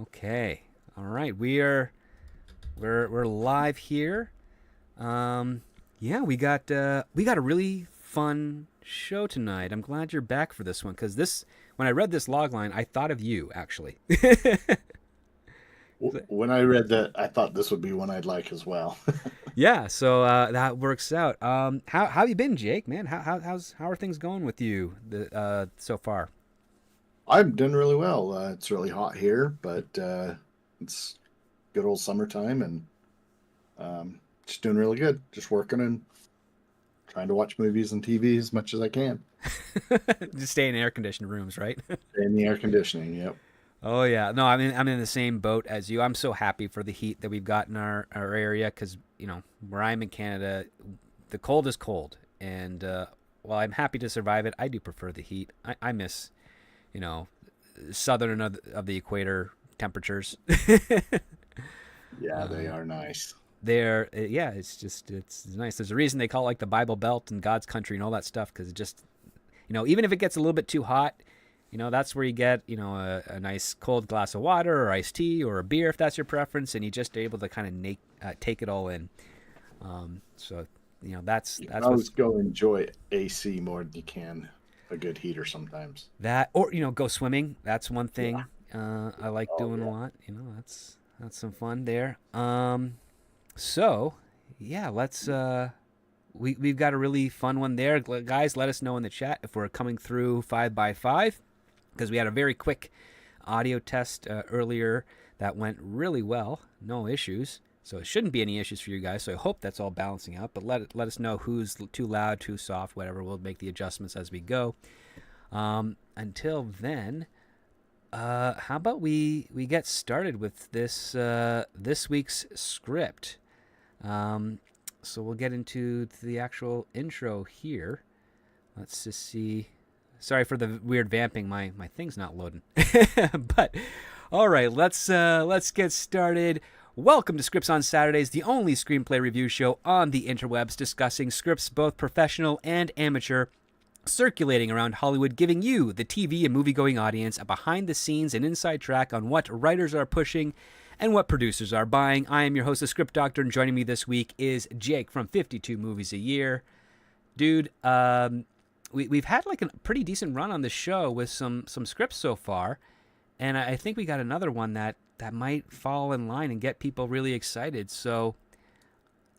Okay. All right. We're live here. Yeah, we got a really fun show tonight. I'm glad you're back for this one because this when I read this log line, I thought of you actually. When I read that, I thought this would be one I'd like as well. Yeah, so that works out. How you been, Jake? Man, how are things going with you so far? I'm doing really well. It's really hot here, but it's good old summertime and just doing really good. Just working and trying to watch movies and TV as much as I can. Just stay in air conditioned rooms, right? In the air conditioning, yep. Oh yeah, no, I'm in the same boat as you. I'm so happy for the heat that we've got in our area because where I'm in Canada, the cold is cold, and while I'm happy to survive it, I do prefer the heat. I miss you know southern of the equator temperatures. Yeah, they um, are nice. yeah, it's nice. There's a reason they call it like the Bible Belt and God's country and all that stuff because it just even if it gets a little bit too hot, that's where you get, a nice cold glass of water or iced tea or a beer if that's your preference, and you just are able to kind of take it all in. So, You can that's always what's go enjoy AC more than you can a good heater sometimes. that, or go swimming. That's one Yeah. thing I like Oh doing a yeah. lot. That's some fun there. So yeah, let's we've got a really fun one there, guys. Let us know in the chat if we're coming through 5x5 because we had a very quick audio test earlier that went really well, no issues. So it shouldn't be any issues for you guys. So I hope that's all balancing out. But let us know who's too loud, too soft, whatever. We'll make the adjustments as we go. Until then, how about we get started with this week's script? So we'll get into the actual intro here. Let's just see. Sorry for the weird vamping. My thing's not loading. But all right, let's get started. Welcome to Scripts on Saturdays, the only screenplay review show on the interwebs discussing scripts both professional and amateur, circulating around Hollywood, giving you, the TV and movie-going audience, a behind-the-scenes and inside track on what writers are pushing and what producers are buying. I am your host, the Script Doctor, and joining me this week is Jake from 52 Movies a Year. Dude, we've had like a pretty decent run on the show with some scripts so far, and I think we got another one that might fall in line and get people really excited. So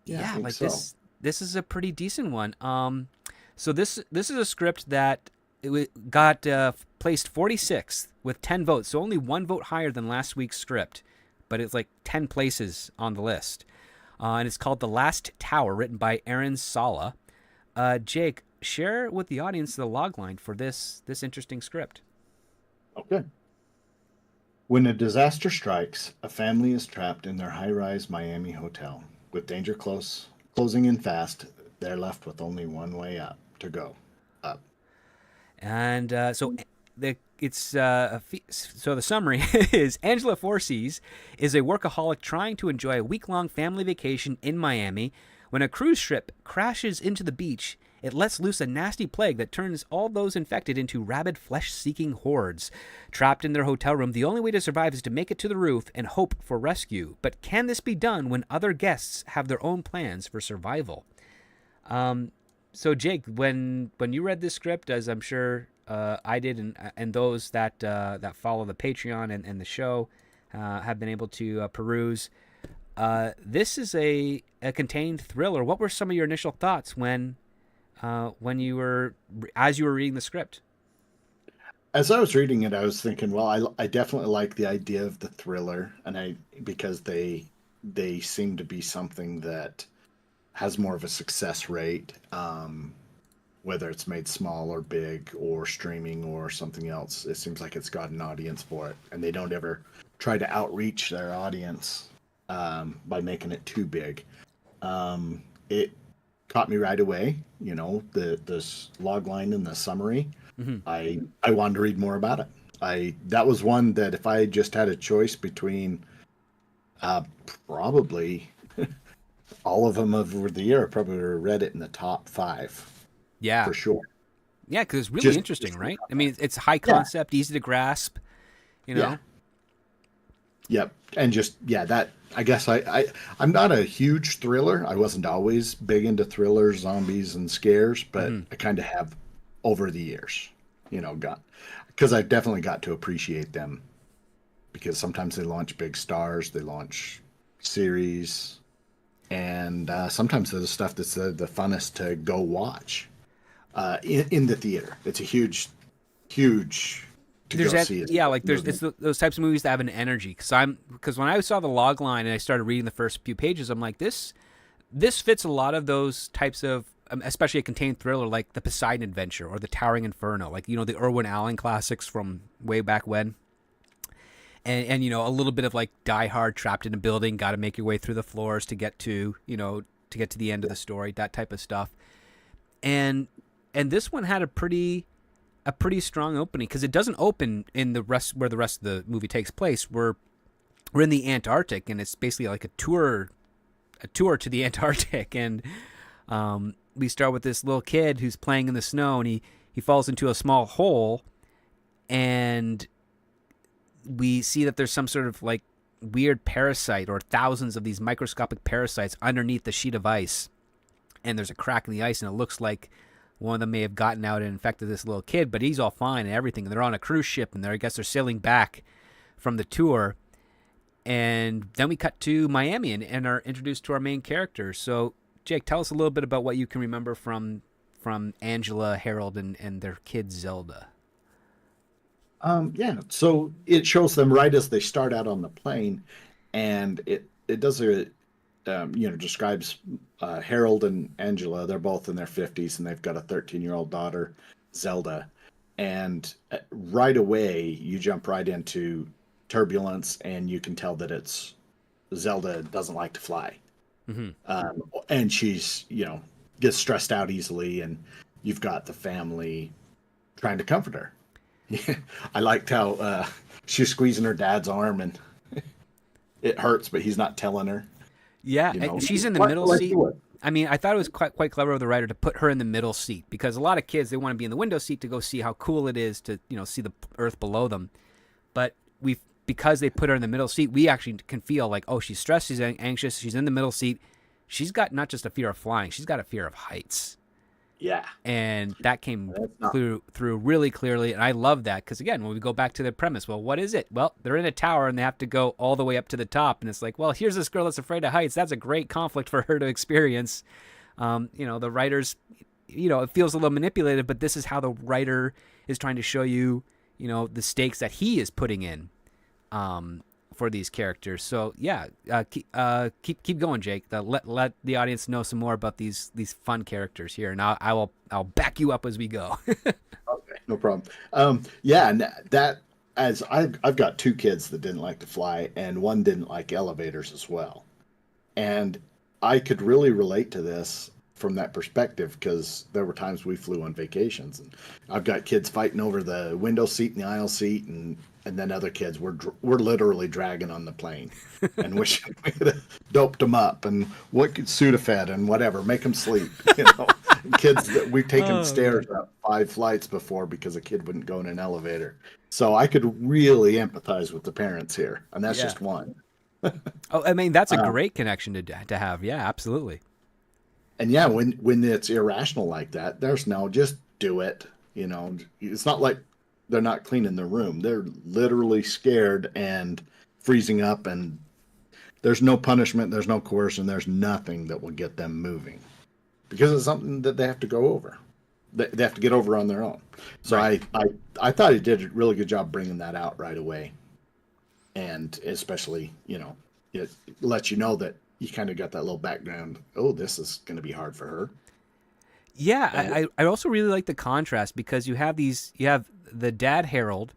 Yeah, I yeah, think like so. this is a pretty decent one. So this is a script that got placed 46th with 10 votes, so only one vote higher than last week's script, but it's like 10 places on the list. And it's called The Last Tower, written by Aaron Sala. Jake, share with the audience the logline for this interesting script. Okay. When a disaster strikes, a family is trapped in their high-rise Miami hotel. With danger closing in fast, they're left with only one way up to go. Up. And so the summary is Angela Forsees is a workaholic trying to enjoy a week-long family vacation in Miami. When a cruise ship crashes into the beach, it lets loose a nasty plague that turns all those infected into rabid flesh-seeking hordes. Trapped in their hotel room, the only way to survive is to make it to the roof and hope for rescue. But can this be done when other guests have their own plans for survival? So Jake, when you read this script, as I'm sure I did, and those that follow the Patreon and the show have been able to peruse, this is a contained thriller. What were some of your initial thoughts when you were as you were reading the script? As I was reading it, I was thinking, well, I definitely like the idea of the thriller, and I because they seem to be something that has more of a success rate, whether it's made small or big or streaming or something else. It seems like it's got an audience for it, and they don't ever try to outreach their audience by making it too big. It caught me right away. This log line in the summary. Mm-hmm. I wanted to read more about it. I That was one that if I just had a choice between uh, probably all of them over the year, I probably would have read it in the top five Yeah, for sure. yeah, because it's really Just interesting, for the right? I content. mean, it's high Yeah, concept, easy to grasp. You yeah. know. Yep. And just yeah, that I guess I'm not a huge thriller. I wasn't always big into thrillers, zombies, and scares, but Hmm. I kind of have over the years, got because I've definitely got to appreciate them because sometimes they launch big stars, they launch series, and sometimes they're the stuff that's the funnest to go watch in the theater. It's a huge to There's go that, see a yeah, like there's movie. those types of movies that have an energy. Because when I saw the log line and I started reading the first few pages, I'm like, this fits a lot of those types of, especially a contained thriller like the Poseidon Adventure or the Towering Inferno, like the Irwin Allen classics from way back when. And a little bit of like Die Hard, trapped in a building, got to make your way through the floors to get to the end of the story, that type of stuff. And this one had a pretty strong opening because it doesn't open in the rest where the rest of the movie takes place. We're in the Antarctic, and it's basically like a tour to the Antarctic, and we start with this little kid who's playing in the snow, and he falls into a small hole, and we see that there's some sort of like weird parasite or thousands of these microscopic parasites underneath the sheet of ice, and there's a crack in the ice, and it looks like one of them may have gotten out and infected this little kid, but he's all fine and everything. And they're on a cruise ship, and I guess they're sailing back from the tour. And then we cut to Miami and are introduced to our main character. So, Jake, tell us a little bit about what you can remember from Angela, Harold, and their kid Zelda. Yeah, so it shows them right as they start out on the plane, and it does a describes Harold and Angela. They're both in their 50s, and they've got a 13-year-old daughter, Zelda. And right away, you jump right into turbulence, and you can tell that it's Zelda doesn't like to fly, Mm-hmm. and she's gets stressed out easily, and you've got the family trying to comfort her. I liked how she's squeezing her dad's arm, and it hurts, but he's not telling her. Yeah, You know, she's in the what middle like seat. do it. I mean, I thought it was quite clever of the writer to put her in the middle seat because a lot of kids they want to be in the window seat to go see how cool it is to see the earth below them. But because they put her in the middle seat, we actually can feel like, oh, she's stressed, she's anxious, she's in the middle seat. She's got not just a fear of flying, she's got a fear of heights. Yeah, And that came that's not. through really clearly, and I love that because again, when we go back to the premise, well, what is it? Well, they're in a tower and they have to go all the way up to the top, and it's like, well, here's this girl that's afraid of heights. That's a great conflict for her to experience. The writers, it feels a little manipulated, but this is how the writer is trying to show you, the stakes that he is putting in for these characters. So yeah, keep going, Jake. Let the audience know some more about these fun characters here, and I'll back you up as we go. Okay, no problem. Yeah, and that as I've got two kids that didn't like to fly, and one didn't like elevators as well, and I could really relate to this from that perspective because there were times we flew on vacations, and I've got kids fighting over the window seat and the aisle seat, and then other kids were literally dragging on the plane and wishing we could have doped them up and what could Sudafed and whatever, make them sleep. Kids that we've taken Oh, stairs man. up 5 flights before because a kid wouldn't go in an elevator. So I could really empathize with the parents here, and that's Yeah. just one. Oh, I mean, that's a Uh, great connection to have. Yeah, absolutely. and yeah, when it's irrational like that, there's no just do it. It's not like they're not cleaning their room. They're literally scared and freezing up, and there's no punishment, there's no coercion, there's nothing that will get them moving because it's something that they have to go over. They have to get over on their own. So Right. I thought he did a really good job bringing that out right away, and especially it lets you know that you kind of got that little background. Oh, this is going to be hard for her, Yeah, and I also really like the contrast because you have the dad Harold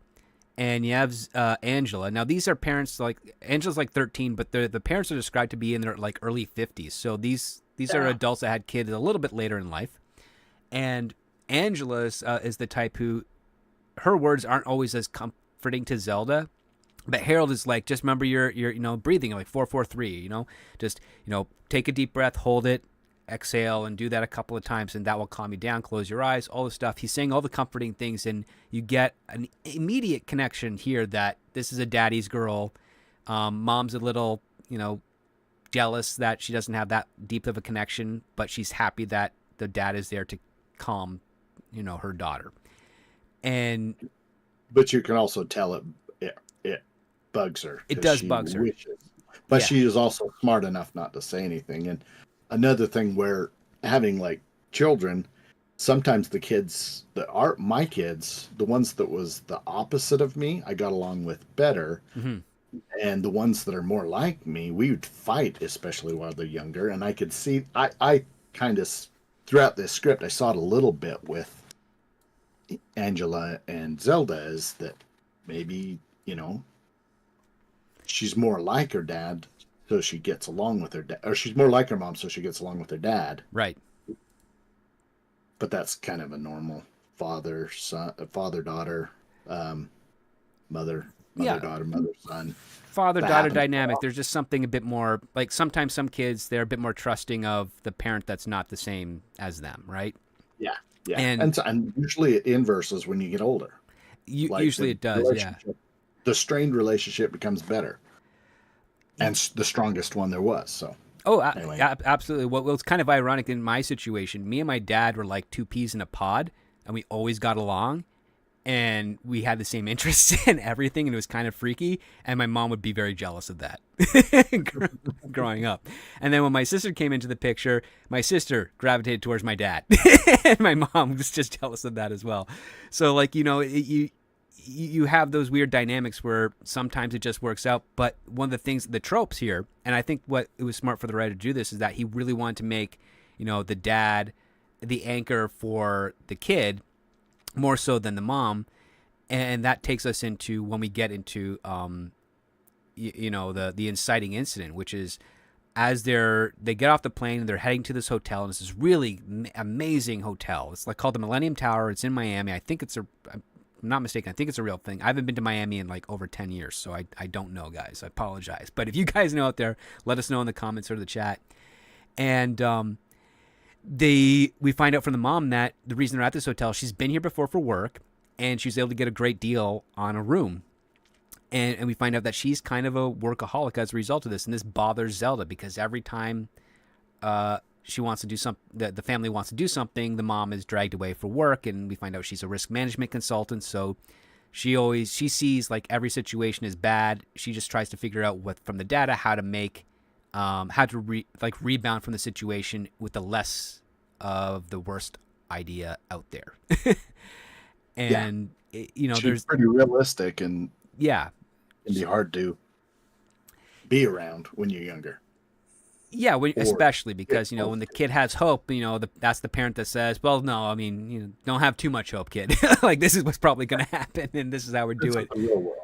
and you have Angela. Now these are parents like Angela's like 13, but the parents are described to be in their like early 50s. So these are yeah, adults that had kids a little bit later in life. And Angela is the type who her words aren't always as comforting to Zelda. But Harold is like, just remember your breathing like 4-4-3. Just take a deep breath, hold it, exhale, and do that a couple of times, and that will calm you down. Close your eyes, all the stuff. He's saying all the comforting things, and you get an immediate connection here that this is a daddy's girl. Mom's a little, jealous that she doesn't have that deep of a connection, but she's happy that the dad is there to calm, her daughter. And But you can also tell it bugs her it because does she bugs her. wishes, but Yeah. she is also smart enough not to say anything. And another thing where having like children, sometimes the kids that are my kids, the ones that was the opposite of me, I got along with better, Hmm. and the ones that are more like me, we would fight, especially while they're younger. And I could see, I kind of throughout this script, I saw it a little bit with Angela and Zelda, is that maybe, she's more like her dad, so she gets along with her dad, or she's more like her mom, so she gets along with her dad. Right. But that's kind of a normal father son, father daughter, um, mother Yeah. daughter, mother son. Father That daughter happens. dynamic. There's just something a bit more like sometimes some kids, they're a bit more trusting of the parent that's not the same as them, right? Yeah, yeah, And and usually it inverses when you get older. Like usually the it does, yeah. relationship, the strained relationship becomes better, and the strongest one there was. So Oh, anyway, absolutely. Well, it's kind of ironic in my situation. Me and my dad were like two peas in a pod, and we always got along, and we had the same interests in everything, and it was kind of freaky. And my mom would be very jealous of that growing up. And then when my sister came into the picture, my sister gravitated towards my dad, and my mom was just jealous of that as well. So, like, you have those weird dynamics where sometimes it just works out. But one of the things, the tropes here, and I think what it was smart for the writer to do this is that he really wanted to make, the dad the anchor for the kid more so than the mom. And that takes us into when we get into, the inciting incident, which is as they get off the plane and they're heading to this hotel, and it's this really amazing hotel. It's like called the Millennium Tower. It's in Miami. I think I'm not mistaken, I think it's a real thing. I haven't been to Miami in like over 10 years, so I don't know, guys. I apologize. But if you guys know out there, let us know in the comments or the chat. And we find out from the mom that the reason they're at this hotel, she's been here before for work, and she's able to get a great deal on a room. And we find out that she's kind of a workaholic as a result of this. And this bothers Zelda because every time she wants to do something, the family wants to do something, the mom is dragged away for work, and we find out she's a risk management consultant. So she sees like every situation is bad. She just tries to figure out from the data how to make how to rebound from the situation with the less of the worst idea out there. yeah, And she's there's pretty realistic and yeah. can be hard to be around when you're younger. Yeah, Or especially because get when the close. kid has hope, that's the parent that says, "Well, no, I mean, don't have too much hope, kid. Like this is what's probably going to happen, and this is how we do It's it." the real world.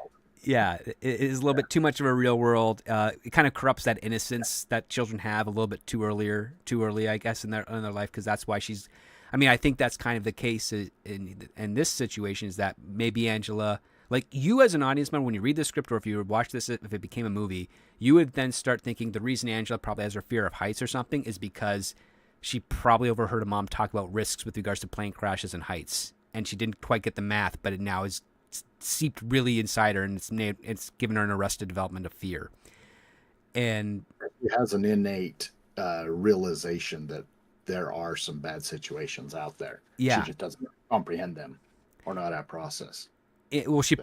Yeah, it is a little bit too much of a real world. It kind of corrupts that innocence that children have a little bit too early, I guess, in their life, because that's why she's. I mean, I think that's kind of the case in this situation, is that maybe Angela, like you as an audience member, when you read the script or if you watch this, if it became a movie, you would then start thinking the reason Angela probably has her fear of heights or something is because she probably overheard a mom talk about risks with regards to plane crashes and heights, and she didn't quite get the math, but it now is seeped really inside her, and it's given her an arrested development of fear. And She has an innate realization that there are some bad situations out there. She yeah, just doesn't comprehend them or know how to process. them. she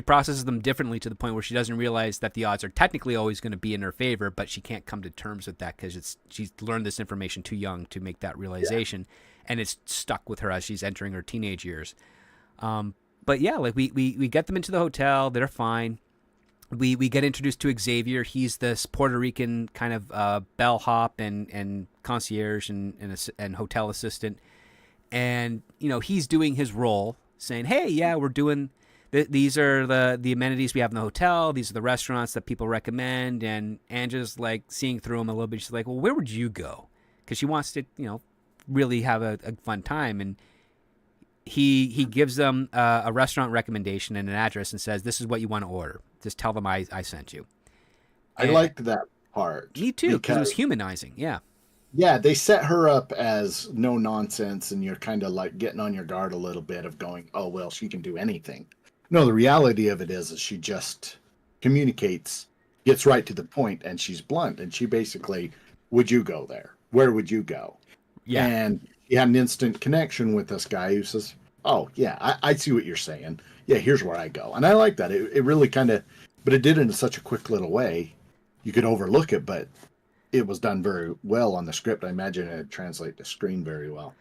processes them differently to the point where she doesn't realize that the odds are technically always going to be in her favor, but she can't come to terms with that because she's learned this information too young to make that Yeah. realization, and it's stuck with her as she's entering her teenage years. But yeah, like we get them into the hotel, they're fine. We get introduced to Xavier. He's this Puerto Rican kind of bellhop and concierge and hotel assistant, and he's doing his role, saying, "Hey, yeah, we're doing. These are the amenities we have in the hotel. These are the restaurants that people recommend." And Angela's like seeing through him a little bit. She's like, "Well, where would you go?" Because she wants to, really have a fun time. And he gives them a restaurant recommendation and an address and says, "This is what you want to order. Just tell them I sent you." I And liked that part me too, because it was because humanizing. Yeah. yeah, they set her up as no nonsense, and you're kind of like getting on your guard a little bit of going, "Oh well, she can do anything." No, the reality of it is she just communicates gets right to the point, and she's blunt, and she basically, would you go there? Where would you go? Yeah. And he had an instant connection with this guy who says, oh yeah, I see what you're saying. Yeah, here's where I go. And I like that. It really kind of, but it did it in such a quick little way. You could overlook it, but it was done very well on the script. I imagine it translate to screen very well.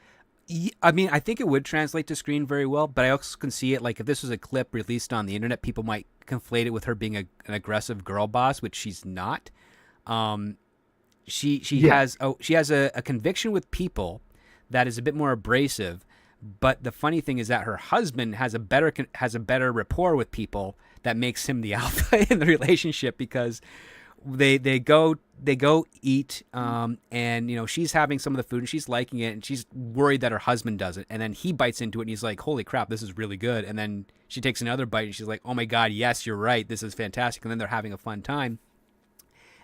I mean, I think it would translate to screen very well, but I also can see it like if this was a clip released on the internet, people might conflate it with her being an aggressive girl boss, which she's not. Um, she Yeah. has a conviction with people that is a bit more abrasive, but the funny thing is that her husband has a better rapport with people that makes him the alpha in the relationship because they go eat and she's having some of the food and she's liking it and she's worried that her husband doesn't, and then he bites into it and he's like, holy crap, this is really good, and then she takes another bite and she's like, oh my god, yes, you're right, this is fantastic, and then they're having a fun time.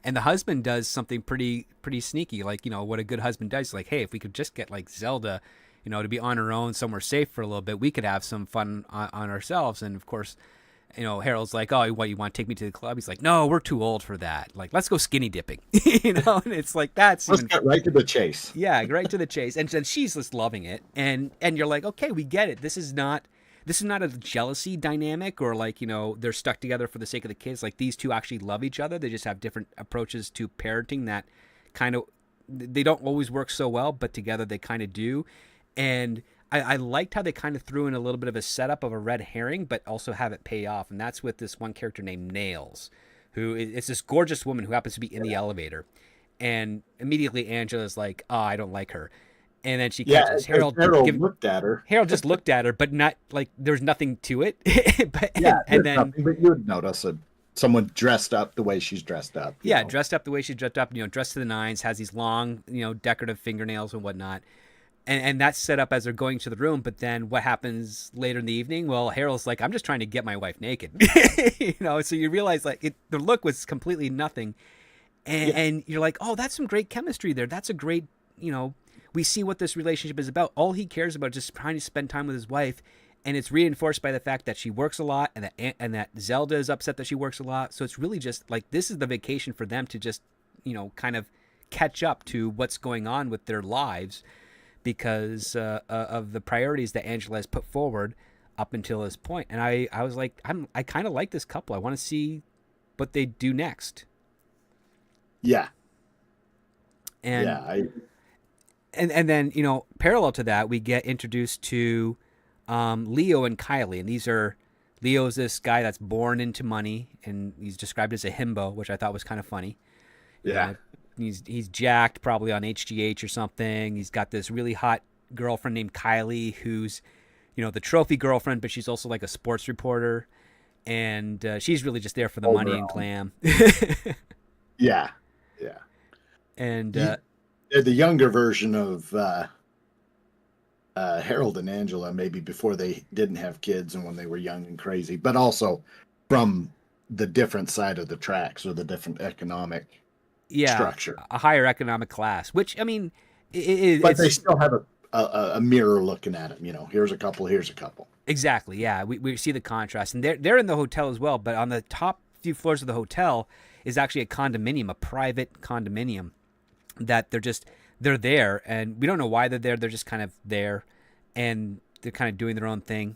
And the husband does something pretty sneaky, like what a good husband does. He's like, hey, if we could just get like Zelda to be on her own somewhere safe for a little bit, we could have some fun on ourselves. And of course, Harold's like, oh, what, you want to take me to the club? He's like, no, we're too old for that. Like, let's go skinny dipping. And it's like, let's get right to the chase. Yeah, right to the chase. And then she's just loving it. And you're like, okay, we get it. This is not a jealousy dynamic or like, they're stuck together for the sake of the kids. Like, these two actually love each other. They just have different approaches to parenting that kind of, they don't always work so well, but together they kind of do. And I liked how they kind of threw in a little bit of a setup of a red herring, but also have it pay off. And that's with this one character named Nails, who is this gorgeous woman who happens to be in the elevator. And immediately Angela's like, oh, I don't like her. And then she catches Harold. Looked at her. Harold just looked at her, but not like there's nothing to it. And then nothing, but you would notice someone dressed up the way she's dressed up. Yeah, dressed up the way she's dressed up. Dressed to the nines, has these long, decorative fingernails and whatnot. And that's set up as they're going to the room. But then what happens later in the evening? Well, Harold's like, I'm just trying to get my wife naked. So you realize like the look was completely nothing. And you're like, oh, that's some great chemistry there. That's a great, we see what this relationship is about. All he cares about is just trying to spend time with his wife. And it's reinforced by the fact that she works a lot and that Zelda is upset that she works a lot. So it's really just like, this is the vacation for them to just, kind of catch up to what's going on with their lives because of the priorities that Angela has put forward up until this point. And I was like, I kind of like this couple. I want to see what they do next. Yeah. And yeah, and then, parallel to that, we get introduced to Leo and Kylie. And Leo's this guy that's born into money, and he's described as a himbo, which I thought was kind of funny. Yeah. He's jacked, probably on HGH or something. He's got this really hot girlfriend named Kylie, who's, the trophy girlfriend, but she's also like a sports reporter. And she's really just there for the money and glam. Yeah. And the younger version of Harold and Angela, maybe before they didn't have kids and when they were young and crazy, but also from the different side of the tracks or the different economic structure. A higher economic class, which, I mean, but they still have a mirror looking at them. Here's a couple, here's a couple. Exactly, yeah. We see the contrast. And they're in the hotel as well, but on the top few floors of the hotel is actually a condominium, a private condominium that they're there, and we don't know why they're there. They're just kind of there, and they're kind of doing their own thing.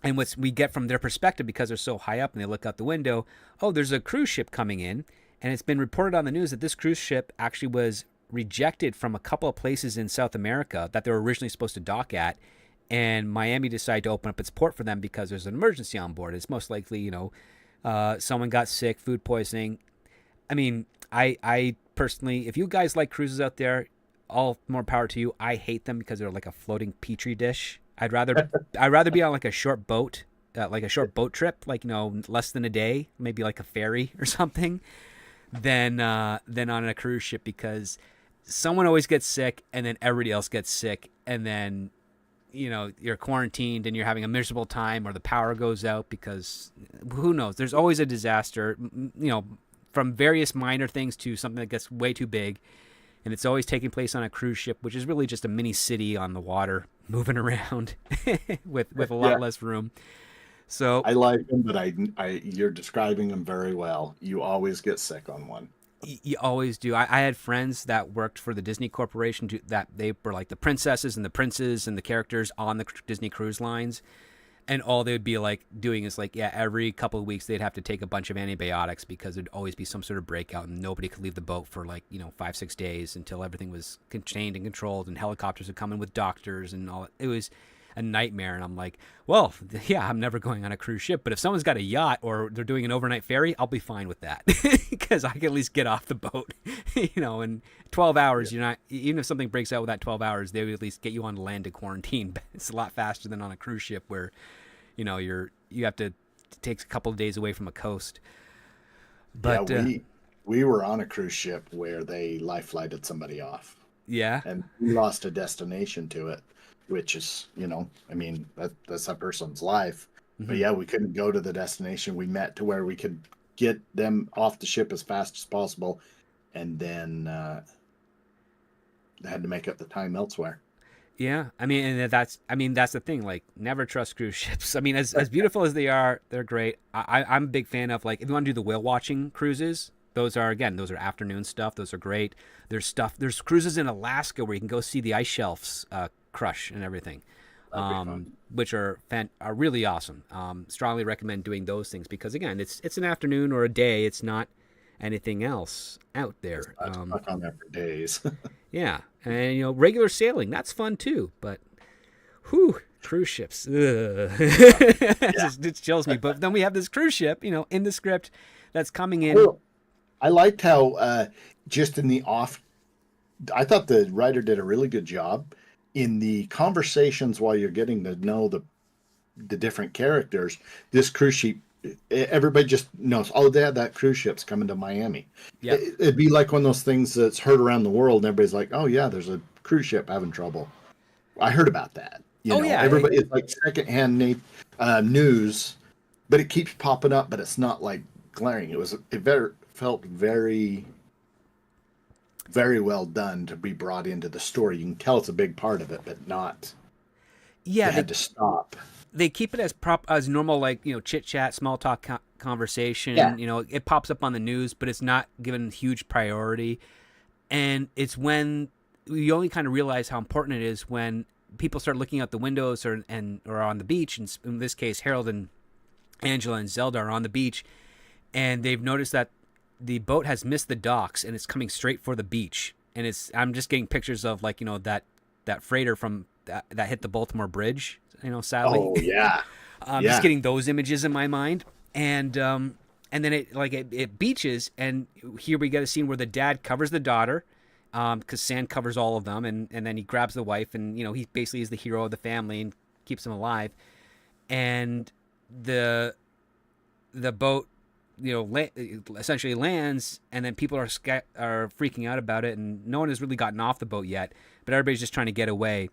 And what we get from their perspective, because they're so high up and they look out the window, oh, there's a cruise ship coming in, and it's been reported on the news that this cruise ship actually was rejected from a couple of places in South America that they were originally supposed to dock at, and Miami decided to open up its port for them because there's an emergency on board. It's most likely, someone got sick, food poisoning. I mean, I personally, if you guys like cruises out there, all more power to you. I hate them because they're like a floating petri dish. I'd rather be on like a short boat, trip, like less than a day, maybe like a ferry or something, than on a cruise ship, because someone always gets sick and then everybody else gets sick, and then you're quarantined and you're having a miserable time, or the power goes out because who knows? There's always a disaster, from various minor things to something that gets way too big. And it's always taking place on a cruise ship, which is really just a mini city on the water moving around with a lot less room. So I like them, but you're describing them very well. You always get sick on one. you always do. I had friends that worked for the Disney Corporation that they were like the princesses and the princes and the characters on the Disney cruise lines. And all they would be like doing is like, yeah, every couple of weeks they'd have to take a bunch of antibiotics because there'd always be some sort of breakout and nobody could leave the boat for like, 5, 6 days until everything was contained and controlled and helicopters would come in with doctors and all. It was a nightmare. And I'm like, well, yeah, I'm never going on a cruise ship, but if someone's got a yacht or they're doing an overnight ferry, I'll be fine with that because I can at least get off the boat, in 12 hours. Yeah. You're not, even if something breaks out with that 12 hours, they would at least get you on land to quarantine. It's a lot faster than on a cruise ship where you have to take a couple of days away from a coast. Yeah, But we were on a cruise ship where they life flighted somebody off, yeah, and we lost a destination to it, which is, I mean, that's a person's life. But hmm yeah, we couldn't go to the destination. We met to where we could get them off the ship as fast as possible, and then had to make up the time elsewhere. yeah. I mean that's the thing. Like, never trust cruise ships. I mean, as beautiful as they are, they're great. I'm a big fan of, like, if you want to do the whale watching cruises. Those are afternoon stuff. Those are great. There's cruises in Alaska where you can go see the ice shelves crush and everything, That'd be fun. which are really awesome. Strongly recommend doing those things because, again, it's an afternoon or a day. It's not anything else out Just there. got stuck on there for days. Yeah, and regular sailing, that's fun too. But whew, cruise ships, ugh. Yeah. It chills me. But then we have this cruise ship, in the script that's coming in. Well, I liked how just in the off, I thought the writer did a really good job in the conversations while you're getting to know the different characters. This cruise ship, everybody just knows, oh, they had that cruise ship's coming to Miami. Yep. It'd be like one of those things that's heard around the world, and everybody's like, oh yeah, there's a cruise ship having trouble. I heard about that. Oh yeah. Everybody, it's like secondhand news, but it keeps popping up, but it's not like glaring. Felt very, very well done to be brought into the story. You can tell it's a big part of it, but not. Yeah. They They had to stop. they keep it as normal, like, chit chat, small talk Yeah. conversation. It pops up on the news, but it's not given huge priority. And it's when you only kind of realize how important it is when people start looking out the windows or on the beach. And in this case, Harold and Angela and Zelda are on the beach, and they've noticed that the boat has missed the docks and it's coming straight for the beach. And I'm just getting pictures of, like, that freighter from that hit the Baltimore Bridge. Sadly, Oh yeah. I'm just Yeah. getting those images in my mind. And then it beaches, and here we get a scene where the dad covers the daughter, because sand covers all of them, and then he grabs the wife, and he basically is the hero of the family and keeps them alive. And the boat, essentially lands, and then people are freaking out about it, and no one has really gotten off the boat yet, but everybody's just trying to get away.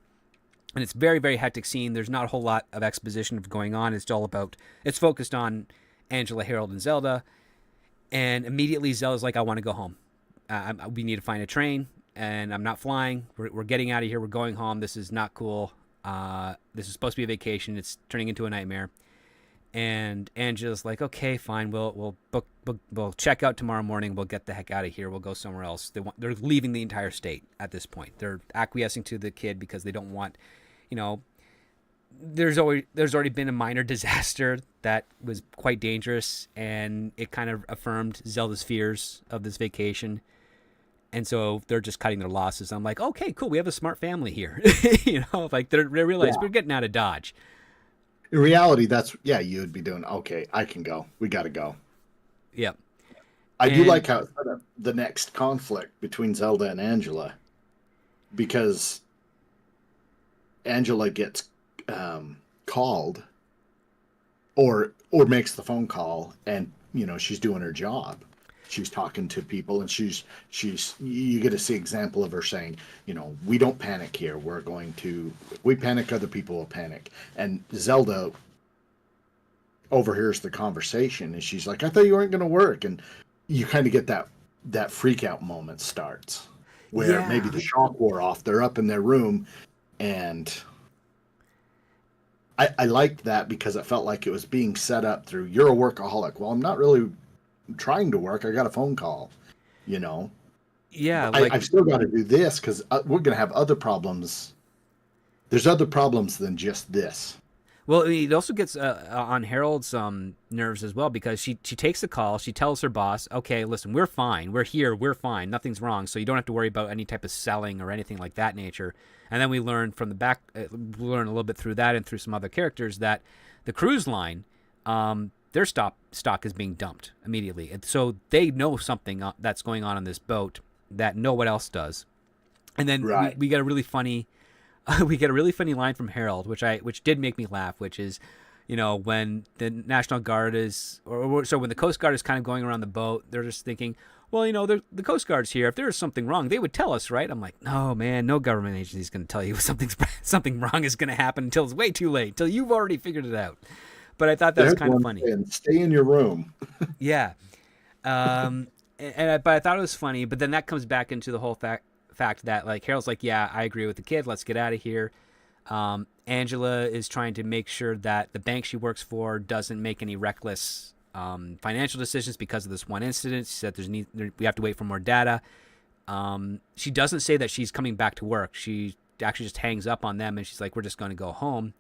And it's very, very hectic scene. There's not a whole lot of exposition going on. It's focused on Angela, Harold, and Zelda. And immediately Zelda's like, I want to go home. We need to find a train, and I'm not flying. We're getting out of here. We're going home. This is not cool. This is supposed to be a vacation. It's turning into a nightmare. And Angela's like, okay, fine. We'll check out tomorrow morning. We'll get the heck out of here. We'll go somewhere else. They're leaving the entire state at this point. They're acquiescing to the kid because they don't want, there's already been a minor disaster that was quite dangerous, and it kind of affirmed Zelda's fears of this vacation. And so they're just cutting their losses. I'm like, okay, cool. We have a smart family here. Like, they realize Yeah. we're getting out of Dodge. In reality, you would be doing, okay, I can go. We got to go. Yep. I do And like how it set up the next conflict between Zelda and Angela, because Angela gets called or makes the phone call, and she's doing her job. She's talking to people, and she's you get to see example of her saying, we don't panic here. If we panic, other people will panic. And Zelda overhears the conversation, and she's like, I thought you weren't going to work. And you kind of get that freak out moment starts, where maybe yeah, the shock wore off. They're up in their room, and I liked that because it felt like it was being set up through you're a workaholic. Well, I'm not really trying to work. I got a phone call, you know. Yeah, like I've still got to do this because we're going to have other problems. There's other problems than just this. well, it also gets on Harold's nerves as well because she takes the call. She tells her boss, "Okay, listen, we're fine. We're here. We're fine. Nothing's wrong. So you don't have to worry about any type of selling or anything like that nature." And then we learn from the back, we learn a little bit through that and through some other characters that the cruise line, their stock is being dumped immediately, and so they know something that's going on this boat that no one else does. And then Right. we get a really funny we get a really funny line from Harold, which did make me laugh, which is, when the National Guard is, or so when the Coast Guard is kind of going around the boat, they're just thinking, well, the Coast Guard's here. If there's something wrong, they would tell us, right? I'm like, no, man, no government agency is going to tell you something wrong is going to happen until it's way too late, until you've already figured it out. But I thought that was There's kind of one funny. saying, stay in your room. Yeah. But I thought it was funny. But then that comes back into the whole fact that, like, Harold's like, yeah, I agree with the kid. Let's get out of here. Angela is trying to make sure that the bank she works for doesn't make any reckless financial decisions because of this one incident. She said we have to wait for more data. She doesn't say that she's coming back to work. She actually just hangs up on them and she's like, we're just going to go home.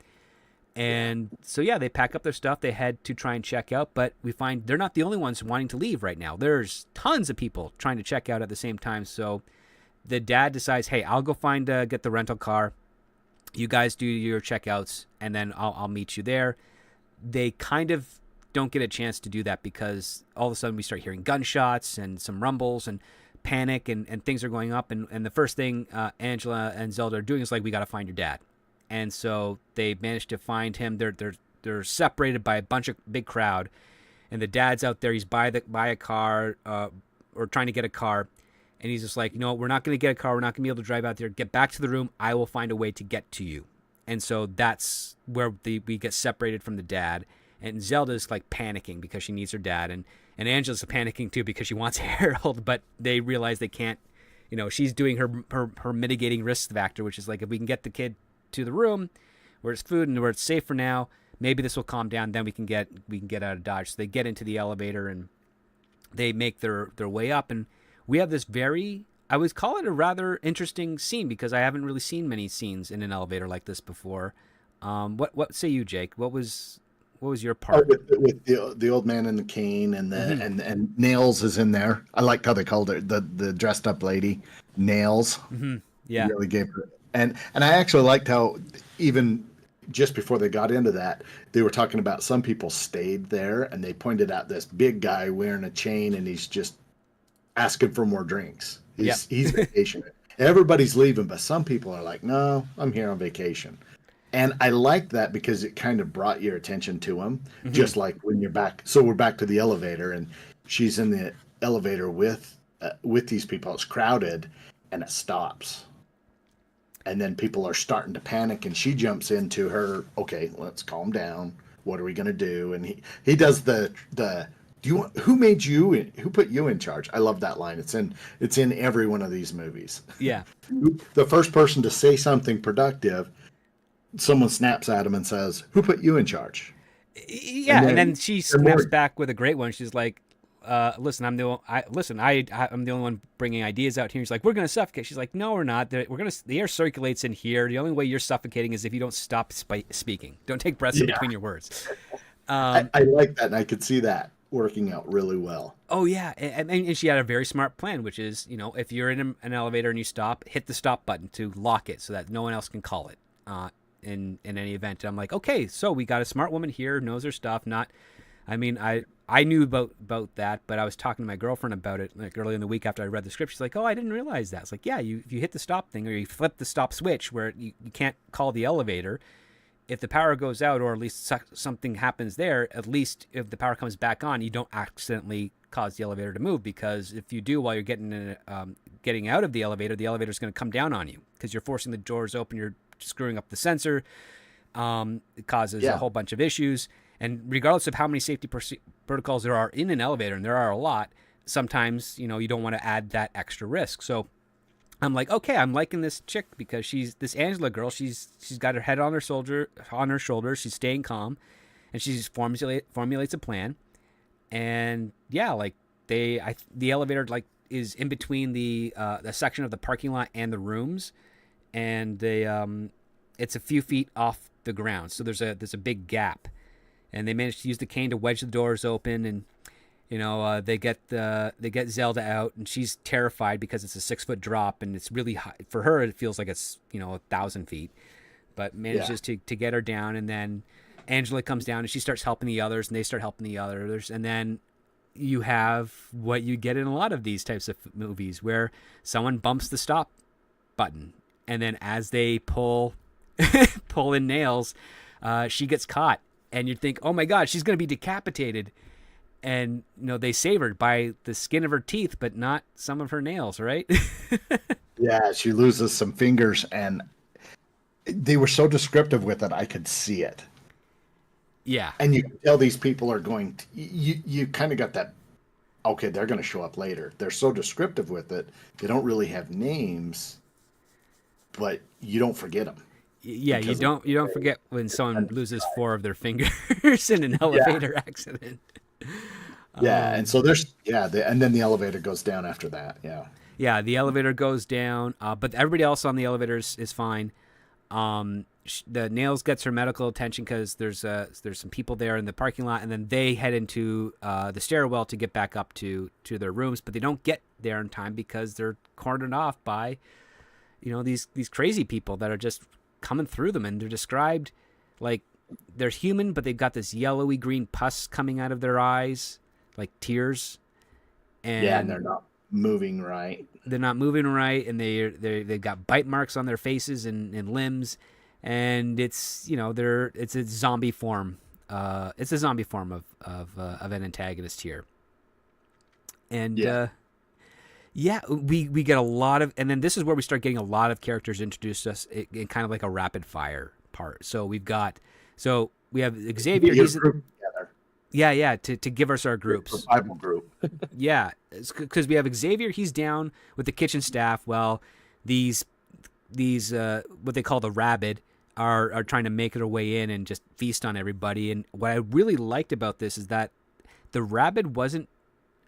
And so, yeah, they pack up their stuff. They head to try and check out, but we find they're not the only ones wanting to leave right now. There's tons of people trying to check out at the same time. So the dad decides, hey, I'll go get the rental car. You guys do your checkouts, and then I'll meet you there. They kind of don't get a chance to do that because all of a sudden we start hearing gunshots and some rumbles and panic and things are going up. And the first thing Angela and Zelda are doing is like, we got to find your dad. And so they manage to find him. They're separated by a big crowd, and the dad's out there. He's by a car or trying to get a car, and he's just like, we're not going to get a car. We're not going to be able to drive out there. Get back to the room. I will find a way to get to you. And so that's where we get separated from the dad, and Zelda's like panicking because she needs her dad, and Angela's panicking too because she wants Harold, but they realize they can't. She's doing her mitigating risk factor, which is like, if we can get the kid to the room where it's food and where it's safe for now, maybe this will calm down, then we can get out of Dodge. So they get into the elevator and they make their way up, and we have this I would call it a rather interesting scene because I haven't really seen many scenes in an elevator like this before. What say you, Jake? What was your part? With the old man and the cane and and Nails is in there. I liked how they called her the dressed up lady, Nails. Mm-hmm. Yeah, really gave her. And I actually liked how even just before they got into that, they were talking about some people stayed there, and they pointed out this big guy wearing a chain, and he's just asking for more drinks. He's vacationing. Everybody's leaving, but some people are like, no, I'm here on vacation. And I liked that because it kind of brought your attention to him, just like when you're back. So we're back to the elevator, and she's in the elevator with these people. It's crowded, and it stops. And then people are starting to panic, and she jumps into her, okay, let's calm down. What are we going to do? And he does the who made you, who put you in charge? I love that line. It's in every one of these movies. Yeah. The first person to say something productive, someone snaps at him and says, who put you in charge? Yeah. And then she snaps back with a great one. She's like, listen, I'm the only one bringing ideas out here. He's like, we're going to suffocate. She's like, no, we're not. The air circulates in here. The only way you're suffocating is if you don't stop speaking. Don't take breaths in between your words. I like that, and I could see that working out really well. Oh yeah, and she had a very smart plan, which is, if you're in an elevator and you stop, hit the stop button to lock it so that no one else can call it in any event. And I'm like, okay, so we got a smart woman here, knows her stuff. I knew about that, but I was talking to my girlfriend about it like early in the week after I read the script. She's like, oh, I didn't realize that. It's like, yeah, if you hit the stop thing or you flip the stop switch where you can't call the elevator, if the power goes out or at least something happens there, at least if the power comes back on, you don't accidentally cause the elevator to move, because if you do while you're getting out of the elevator is going to come down on you because you're forcing the doors open, you're screwing up the sensor. It causes a whole bunch of issues. And regardless of how many safety protocols there are in an elevator, and there are a lot, sometimes, you don't want to add that extra risk. So I'm like, okay, I'm liking this chick because she's this Angela girl. She's got her head on her shoulder. She's staying calm, and she just formulates a plan. And yeah, like the elevator like is in between the section of the parking lot and the rooms, and it's a few feet off the ground. So there's a big gap, and they managed to use the cane to wedge the doors open, and they get Zelda out, and she's terrified because it's a 6 foot drop, and it's really high for her. It feels like it's 1,000 feet, but manages to get her down, and then Angela comes down and she starts helping the others, and they start helping the others, and then you have what you get in a lot of these types of movies where someone bumps the stop button, and then as they pull in nails, she gets caught, and you think, oh my god, she's going to be decapitated. And they save her by the skin of her teeth, but not some of her nails, right? Yeah, she loses some fingers, and they were so descriptive with it, I could see it. Yeah. And you can tell these people are going to, you kind of got that, okay, they're going to show up later. They're so descriptive with it. They don't really have names, but you don't forget them. Yeah, you don't forget when someone loses 4 of their fingers in an elevator accident. Yeah, and so and then the elevator goes down after that. Yeah. Yeah, the elevator goes down, but everybody else on the elevator is fine. The Nails gets her medical attention because there's some people there in the parking lot, and then they head into the stairwell to get back up to their rooms, but they don't get there in time because they're cornered off by these crazy people that are just coming through them, and they're described like they're human, but they've got this yellowy green pus coming out of their eyes, like tears. And they're not moving right. They're not moving right, and they've got bite marks on their faces and limbs, and it's it's a zombie form. It's a zombie form of an antagonist here. And we get a lot of, and then this is where we start getting a lot of characters introduced to us in kind of like a rapid fire part. So we have Xavier. He's to give us our groups. Survival group. Yeah, because we have Xavier. He's down with the kitchen staff. Well, these what they call the rabid are trying to make their way in and just feast on everybody. And what I really liked about this is that the rabid wasn't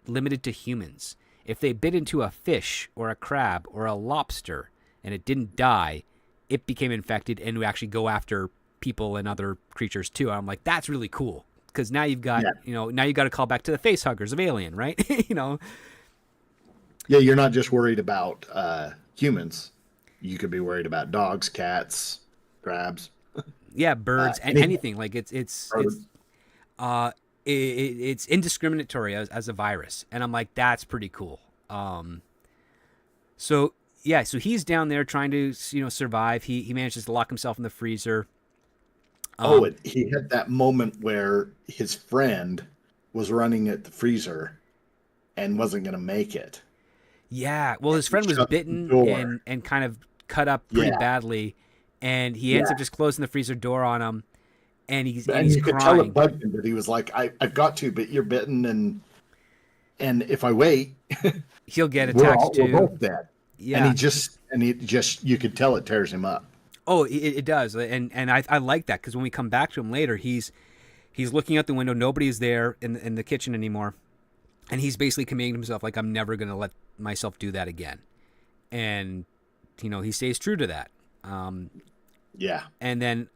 limited to humans. If they bit into a fish or a crab or a lobster and it didn't die, it became infected and would actually go after people and other creatures too. I'm like, that's really cool, because now you've got now you got to call back to the face huggers of Alien, right? Yeah, you're not just worried about humans. You could be worried about dogs, cats, crabs. Yeah, birds, anything. Like it's indiscriminatory as a virus, and I'm like, that's pretty cool. So he's down there trying to survive. He manages to lock himself in the freezer. He had that moment where his friend was running at the freezer and wasn't going to make it. Yeah, well, his friend was bitten and kind of cut up pretty badly, and he ends up just closing the freezer door on him, and he's you crying. Could tell it bugged him, but he was like, "I've got to, but you're bitten, and if I wait, he'll get attacked too." We're both dead. Yeah, and he just you could tell it tears him up. Oh, it does, and I like that, because when we come back to him later, he's looking out the window. Nobody's there in the kitchen anymore, and he's basically committing to himself, like, I'm never going to let myself do that again. And he stays true to that. And then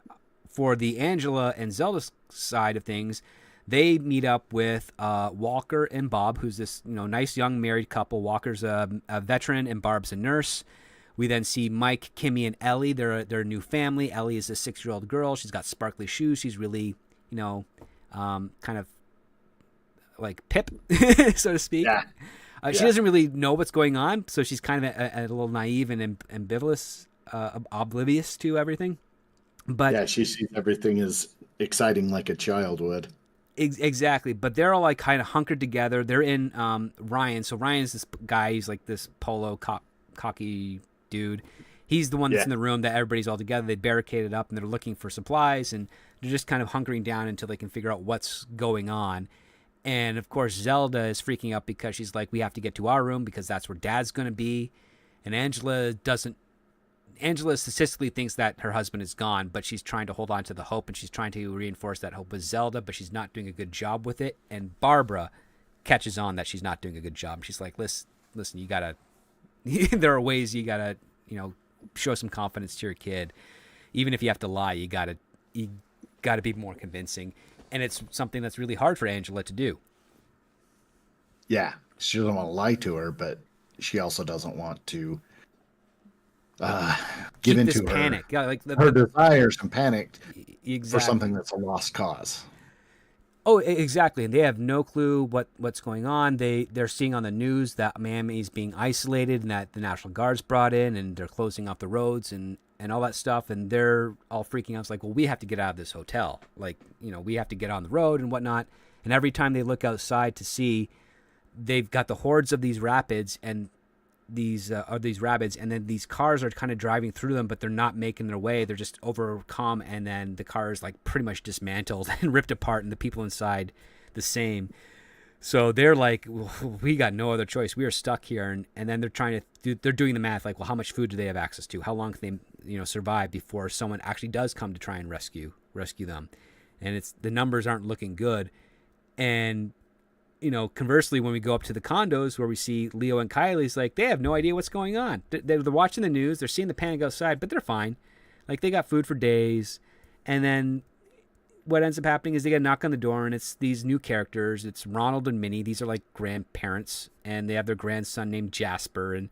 for the Angela and Zelda side of things, they meet up with Walker and Bob, who's this nice young married couple. Walker's a veteran and Barb's a nurse. We then see Mike, Kimmy, and Ellie. They're a new family. Ellie is a 6-year-old girl. She's got sparkly shoes. She's really, kind of like Pip, so to speak. Yeah. She doesn't really know what's going on, so she's kind of a little naive and oblivious to everything. But she sees everything as exciting like a child would. Exactly, but they're all like kind of hunkered together. They're in Ryan. So Ryan's this guy. He's like this polo cocky dude. He's the one that's in the room that everybody's all together. They barricaded up and they're looking for supplies, and they're just kind of hunkering down until they can figure out what's going on. And of course, Zelda is freaking out because she's like, we have to get to our room because that's where Dad's going to be. And Angela statistically thinks that her husband is gone, but she's trying to hold on to the hope, and she's trying to reinforce that hope with Zelda, but she's not doing a good job with it. And Barbara catches on that she's not doing a good job. And she's like, listen, you gotta, there are ways you gotta, show some confidence to your kid. Even if you have to lie, you gotta be more convincing. And it's something that's really hard for Angela to do. Yeah, she doesn't want to lie to her, but she also doesn't want to give Keep this into panic. Yeah, like her desires and panic exactly. for something that's a lost cause. Oh, exactly. And they have no clue what's going on. They're seeing on the news that Miami is being isolated and that the National Guard's brought in and they're closing off the roads and all that stuff. And they're all freaking out. It's like, well, we have to get out of this hotel. Like, we have to get on the road and whatnot. And every time they look outside to see, they've got the hordes of these rapids and these rapids, and then these cars are kind of driving through them, but they're not making their way. They're just overcome, and then the car is like pretty much dismantled and ripped apart, and the people inside the same. So they're like, well, we got no other choice. We are stuck here, and then they're doing the math, like, well, how much food do they have access to? How long can they survive before someone actually does come to try and rescue them? And the numbers aren't looking good, and conversely, when we go up to the condos where we see Leo and Kylie's, like, they have no idea what's going on. They're watching the news. They're seeing the panic outside, but they're fine. Like, they got food for days. And then what ends up happening is they get a knock on the door, and it's these new characters. It's Ronald and Minnie. These are like grandparents, and they have their grandson named Jasper. And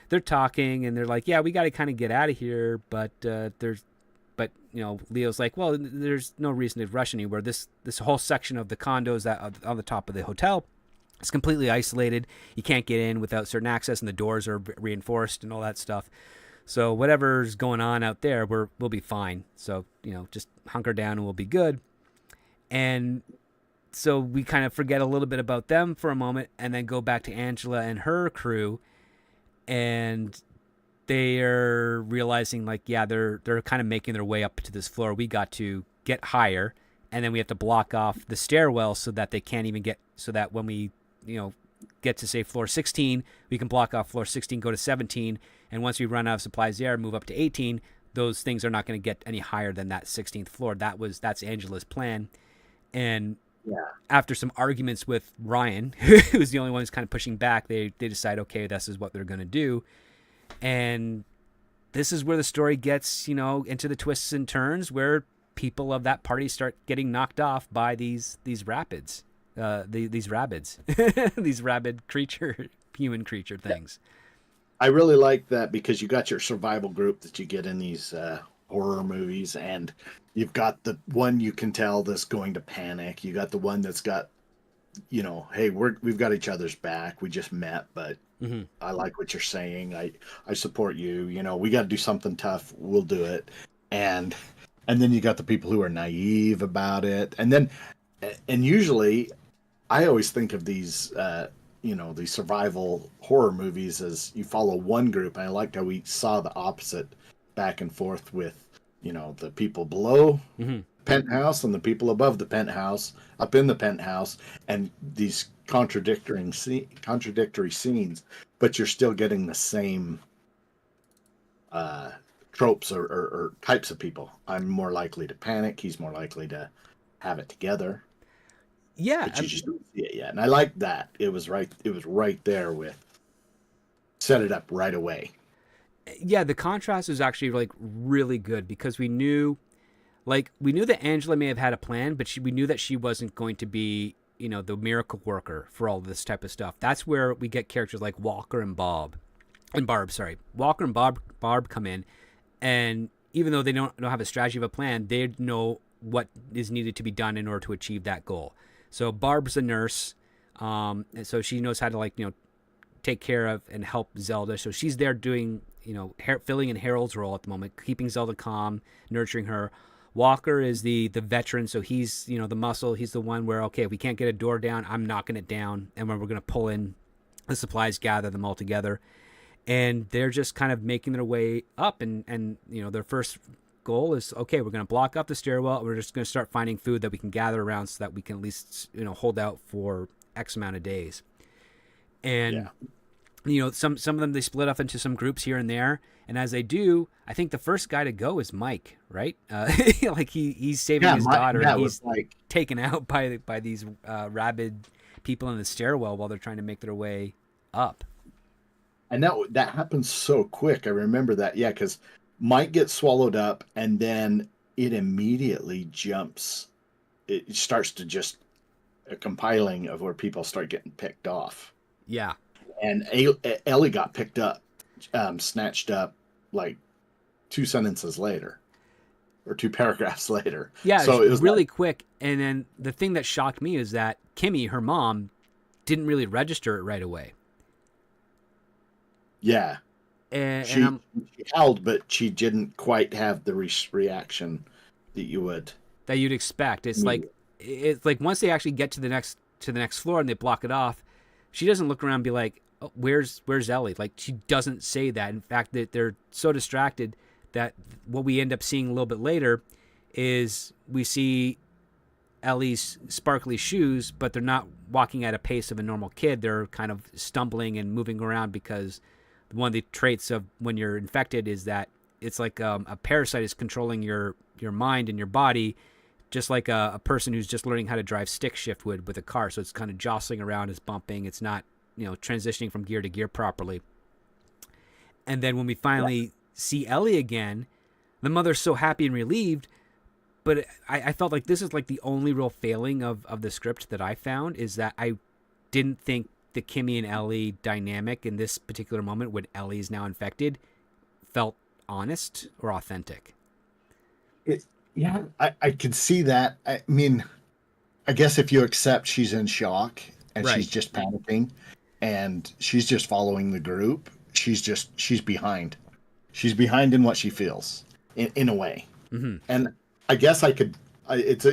they're talking, and they're like, yeah, we got to kind of get out of here. But Leo's like, well, there's no reason to rush anywhere. This whole section of the condos that on the top of the hotel is completely isolated. You can't get in without certain access, and the doors are reinforced and all that stuff. So whatever's going on out there, we'll be fine. So just hunker down and we'll be good. And so we kind of forget a little bit about them for a moment, and then go back to Angela and her crew, and they are realizing, like, yeah, they're kind of making their way up to this floor. We got to get higher, and then we have to block off the stairwell so that they can't even get, so that when we, get to, say, floor 16, we can block off floor 16, go to 17, and once we run out of supplies there, move up to 18, those things are not going to get any higher than that 16th floor. That's Angela's plan. And after some arguments with Ryan, who's the only one who's kind of pushing back, they decide, okay, this is what they're going to do. And this is where the story gets, into the twists and turns, where people of that party start getting knocked off by these rapids, these rabbits, these rabid human creature things. I really like that, because you got your survival group that you get in these horror movies, and you've got the one you can tell that's going to panic. You got the one that's got, hey, we've got each other's back. We just met, but I like what you're saying. I support you. We got to do something tough. We'll do it. And then you got the people who are naive about it. And usually I always think of these, these survival horror movies as you follow one group. And I liked how we saw the opposite back and forth with, the people below penthouse and the people above the penthouse, up in the penthouse, and these contradictory scenes, but you're still getting the same tropes or types of people. I'm more likely to panic. He's more likely to have it together. Yeah, but you just don't see it yet. And I like that. It was right there with set it up right away. Yeah, the contrast is actually like really good, because we knew that Angela may have had a plan, but we knew that she wasn't going to be, the miracle worker for all this type of stuff. That's where we get characters like Walker and Barb. Walker and Barb come in, and even though they don't have a strategy of a plan, they know what is needed to be done in order to achieve that goal. So Barb's a nurse, and so she knows how to take care of and help Zelda. So she's there doing, filling in Harold's role at the moment, keeping Zelda calm, nurturing her. Walker is the veteran, so he's, the muscle. He's the one where, okay, if we can't get a door down, I'm knocking it down, and when we're going to pull in the supplies, gather them all together. And they're just kind of making their way up, and their first goal is, okay, we're going to block up the stairwell. We're just going to start finding food that we can gather around so that we can at least, hold out for X amount of days. And Some of them, they split up into some groups here and there, and as they do, I think the first guy to go is Mike, right? Like he's saving his daughter, and yeah, it was he's like, taken out by these rabid people in the stairwell while they're trying to make their way up. and that happens so quick. I remember that, yeah, because Mike gets swallowed up, and then it immediately jumps. It starts to just a compiling of where people start getting picked off, Yeah, and Ellie got picked up, snatched up like two sentences later or two paragraphs later. yeah, it's So it was really like, quick. And then the thing that shocked me is that Kimmy, her mom, didn't really register it right away, yeah, and she, she howled, but she didn't quite have the reaction that you would. that you'd expect. It's like once they actually get to the next floor and they block it off, she doesn't look around and be like, oh, where's Ellie? Like, she doesn't say that. In fact, that they're so distracted that what we end up seeing a little bit later is we see Ellie's sparkly shoes, but they're not walking at a pace of a normal kid. They're kind of stumbling and moving around because one of the traits of when you're infected is that it's like a parasite is controlling your mind and your body, just like a person who's just learning how to drive stick shift would with a car. So it's kind of jostling around, it's bumping, it's not transitioning from gear to gear properly. And then when we finally see Ellie again, the mother's so happy and relieved. But I felt like this is like the only real failing of the script that I found, is that I didn't think the Kimmy and Ellie dynamic in this particular moment, when Ellie is now infected, felt honest or authentic. Yeah, I could see that. I mean, I guess if you accept she's in shock and Right. she's just panicking and she's just following the group, she's behind. She's behind in what she feels in a way. Mm-hmm. And I guess I could. It's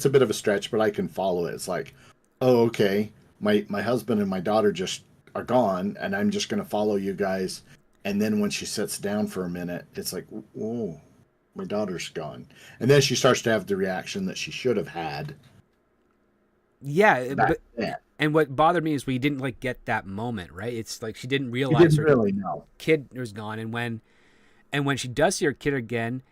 a bit of a stretch, but I can follow it. It's like, oh, okay, my husband and my daughter just are gone, and I'm just gonna follow you guys. And then when she sits down for a minute, it's like, oh, my daughter's gone, and then she starts to have the reaction that she should have had Yeah, back but then. and what bothered me is we didn't like get that moment, right? It's like she didn't She realize didn't her really know. kid was gone, and when she does see her kid again,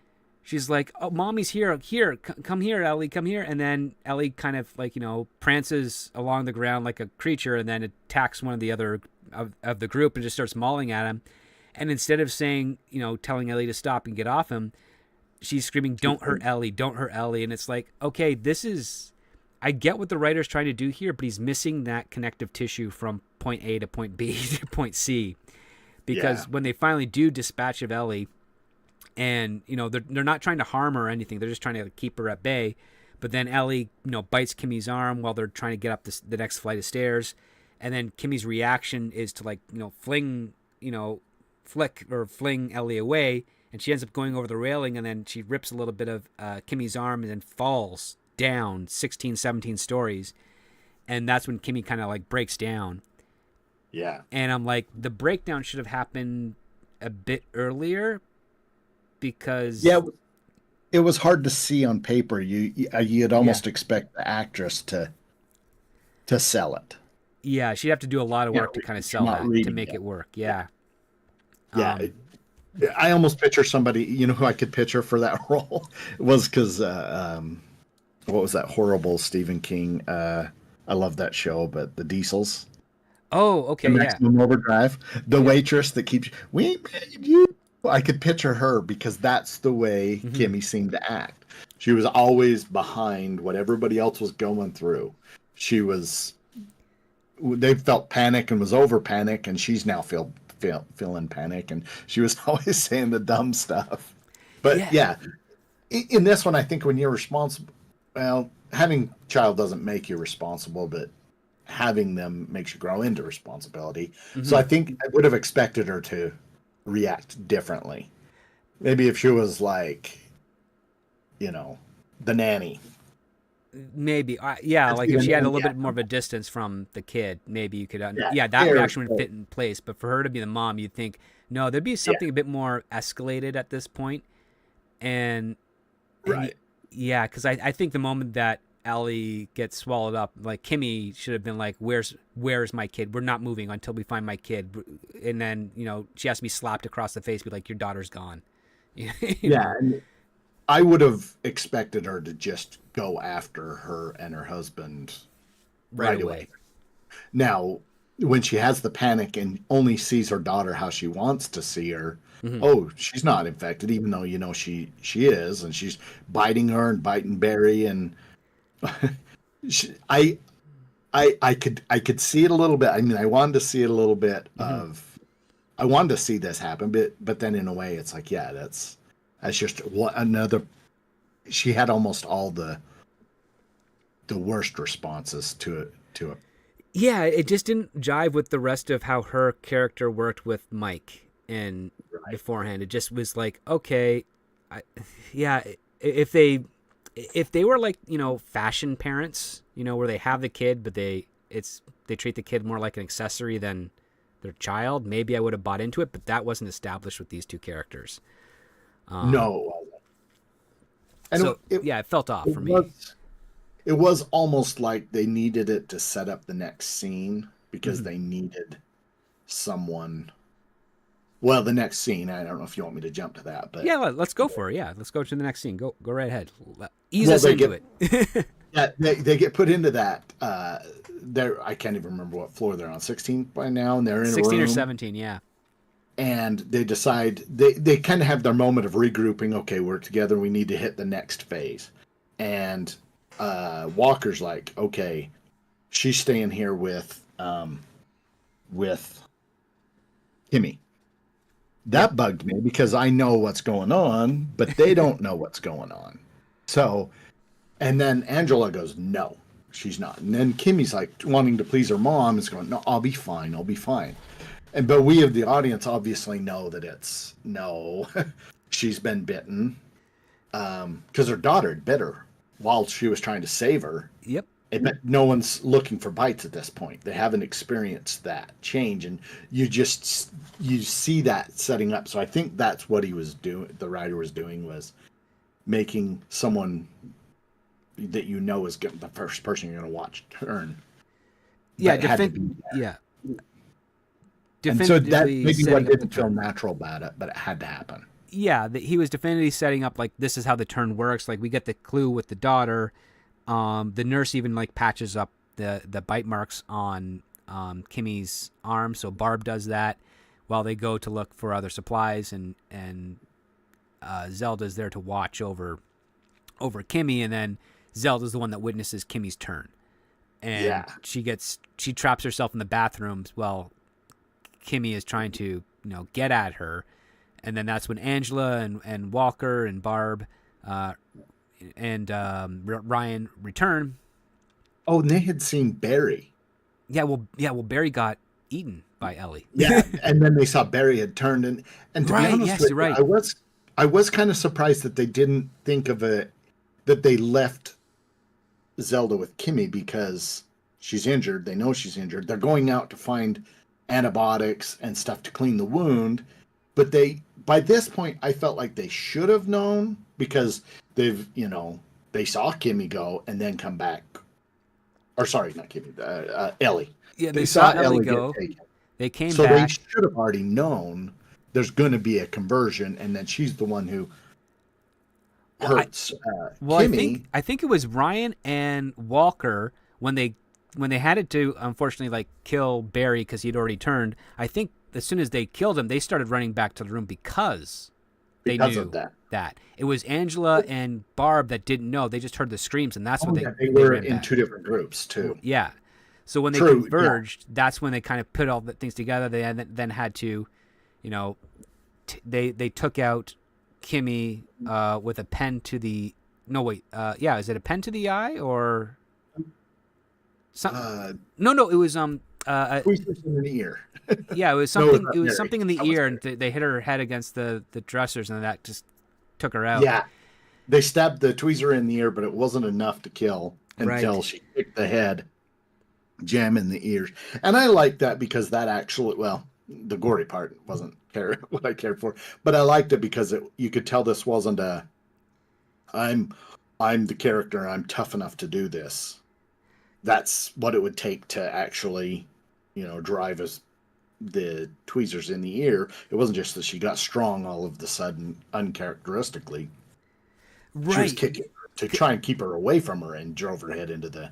she's like, "Oh, mommy's here. Here, come here, Ellie, come here." And then Ellie kind of like prances along the ground like a creature, and then attacks one of the other of the group and just starts mauling at him. And instead of saying, telling Ellie to stop and get off him, she's screaming, "Don't hurt Ellie! Don't hurt Ellie!" And it's like, okay, this is. I get what the writer's trying to do here, but he's missing that connective tissue from point A to point B to point C. Because Yeah, when they finally do dispatch of Ellie, and they're not trying to harm her or anything, they're just trying to keep her at bay. But then Ellie bites Kimmy's arm while they're trying to get up the next flight of stairs, and then Kimmy's reaction is to fling Ellie away, and she ends up going over the railing, and then she rips a little bit of Kimmy's arm and then falls down 16 17 stories. And that's when Kimmy kind of like breaks down. yeah, And I'm like, the breakdown should have happened a bit earlier, because yeah. It was hard to see on paper. You'd yeah, almost expect the actress to sell it. yeah, she'd have to do a lot of Yeah, work to kind of you're sell not that to reading make it. it work. Yeah. Yeah, um I almost picture somebody, who I could picture for that role was because what was that horrible Stephen King? I love that show, but the Diesels, oh, the okay, yeah, Maximum Overdrive, the yep. waitress that keeps we made you. I could picture her because that's the way Hmm. Kimmy seemed to act. She was always behind what everybody else was going through. She was. They felt panic and was over panic, and she's now feeling panic, and she was always saying the dumb stuff. But Yeah. yeah, in this one, I think when you're responsible, well, having child doesn't make you responsible, but having them makes you grow into responsibility. So I Hmm. think I would have expected her to react differently. Maybe if she was like, you know, the nanny. Maybe, yeah, Let's like see if the she had a nanny little bit act. more of a distance from the kid, maybe you could Yeah, yeah, that here, reaction would fit in place. But for her to be the mom, you'd think, no, there'd be yeah, something a bit more escalated at this point. And right. yeah, because I think the moment that Ellie gets swallowed up. Like Kimmy should have been like, where's my kid? We're not moving until we find my kid. And then, she has to be slapped across the face, be like, your daughter's gone. you Yeah, know, and I would have expected her to just go after her and her husband right right away. away. Now, when she has the panic and only sees her daughter how she wants to see her, Hmm. oh, she's not infected, even though she is, and she's biting her and biting Barry, and she, I could see it a little bit. I mean, I wanted to see it a little bit Hmm. of I wanted to see this happen, but then in a way, it's like, yeah, that's just what another. She had almost all the worst responses to it. Yeah, it just didn't jive with the rest of how her character worked with Mike and Right. beforehand. It just was like, okay, I, yeah, if they were like, fashion parents, where they have the kid but they treat the kid more like an accessory than their child, maybe I would have bought into it, but that wasn't established with these two characters. Um No, and so yeah, it felt off it for me. was it was almost like they needed it to set up the next scene because Hmm. they needed someone. Well, the next scene, I don't know if you want me to jump to that, but Yeah, let's go for it. Yeah, let's go to the next scene. Go right ahead. Ease well, us they into get it. yeah, they get put into that. They're I can't even remember what floor they're on, 16 by now, and they're in a 16 or room, 17, yeah. and they decide they kind of have their moment of regrouping. Okay, we're together. We need to hit the next phase, and Walker's like, okay, she's staying here with Kimmy. Yep. That bugged me because I know what's going on, but they don't know what's going on. So, and then Angela goes, no, she's not. And then Kimmy's like wanting to please her mom is going, no, I'll be fine. I'll be fine. And but we of the audience obviously know that it's no, she's been bitten because her daughter had bit her while she was trying to save her. Yep. But no one's looking for bites at this point. They haven't experienced that change, and you see that setting up. So I think that's what he was doing. The writer was doing was making someone that is the first person you're going to watch turn, Yeah, but it had to be. yeah. And so that Definitively maybe what setting up the didn't feel turn. natural about it, but it had to happen. Yeah, he was definitively setting up like this is how the turn works. Like we get the clue with the daughter. The nurse even like patches up the bite marks on Kimmy's arm, so Barb does that while they go to look for other supplies, and Zelda's there to watch over Kimmy, and then Zelda's the one that witnesses Kimmy's turn, and Yeah, she traps herself in the bathroom while Kimmy is trying to get at her, and then that's when Angela and Walker and Barb and Ryan return. oh, and they had seen Barry. Well, Barry got eaten by Ellie. Yeah, and then they saw Barry had turned, and to be Right? honest Yes, with you're you, right. I was kind of surprised that they didn't think of it that they left Zelda with Kimmy because she's injured. They know she's injured. They're going out to find antibiotics and stuff to clean the wound, but by this point I felt like they should have known because they saw Kimmy go and then come back. Or sorry, not Kimmy, Ellie. Yeah, they They saw saw Ellie Ellie get go. taken. They came So they back. should have already known there's going to be a conversion, and then she's the one who Well, hurts I Kimmy. think it was Ryan and Walker when they had to unfortunately like kill Barry because he'd already turned. I think as soon as they killed him, they started running back to the room because they Because of knew that. that it was Angela and Barb that didn't know. They just heard the screams, and that's what Oh, yeah, they they were ran in back. two different groups too. Yeah. So when they True. Yeah. converged, that's when they kind of put all the things together. They then had to, you know, they took out Kimmy with a pen to the is it a pen to the eye or something? No, it was Tweezers in the ear. yeah, it was No, something. not It was Mary. something in the That was ear, Mary. and they hit her head against the dressers, and that just took her out. Yeah. They stabbed the tweezer in the ear, but it wasn't enough to kill Right. until she kicked the head, jam in the ears. And I like that because that actually, well, the gory part wasn't what I cared for, but I liked it because you could tell this wasn't I'm I'm the character, I'm tough enough to do this. That's what it would take to actually, drive the tweezers in the ear. It wasn't just that she got strong all of the sudden, uncharacteristically. She was Right. kicking her to try and keep her away from her and drove her head into the.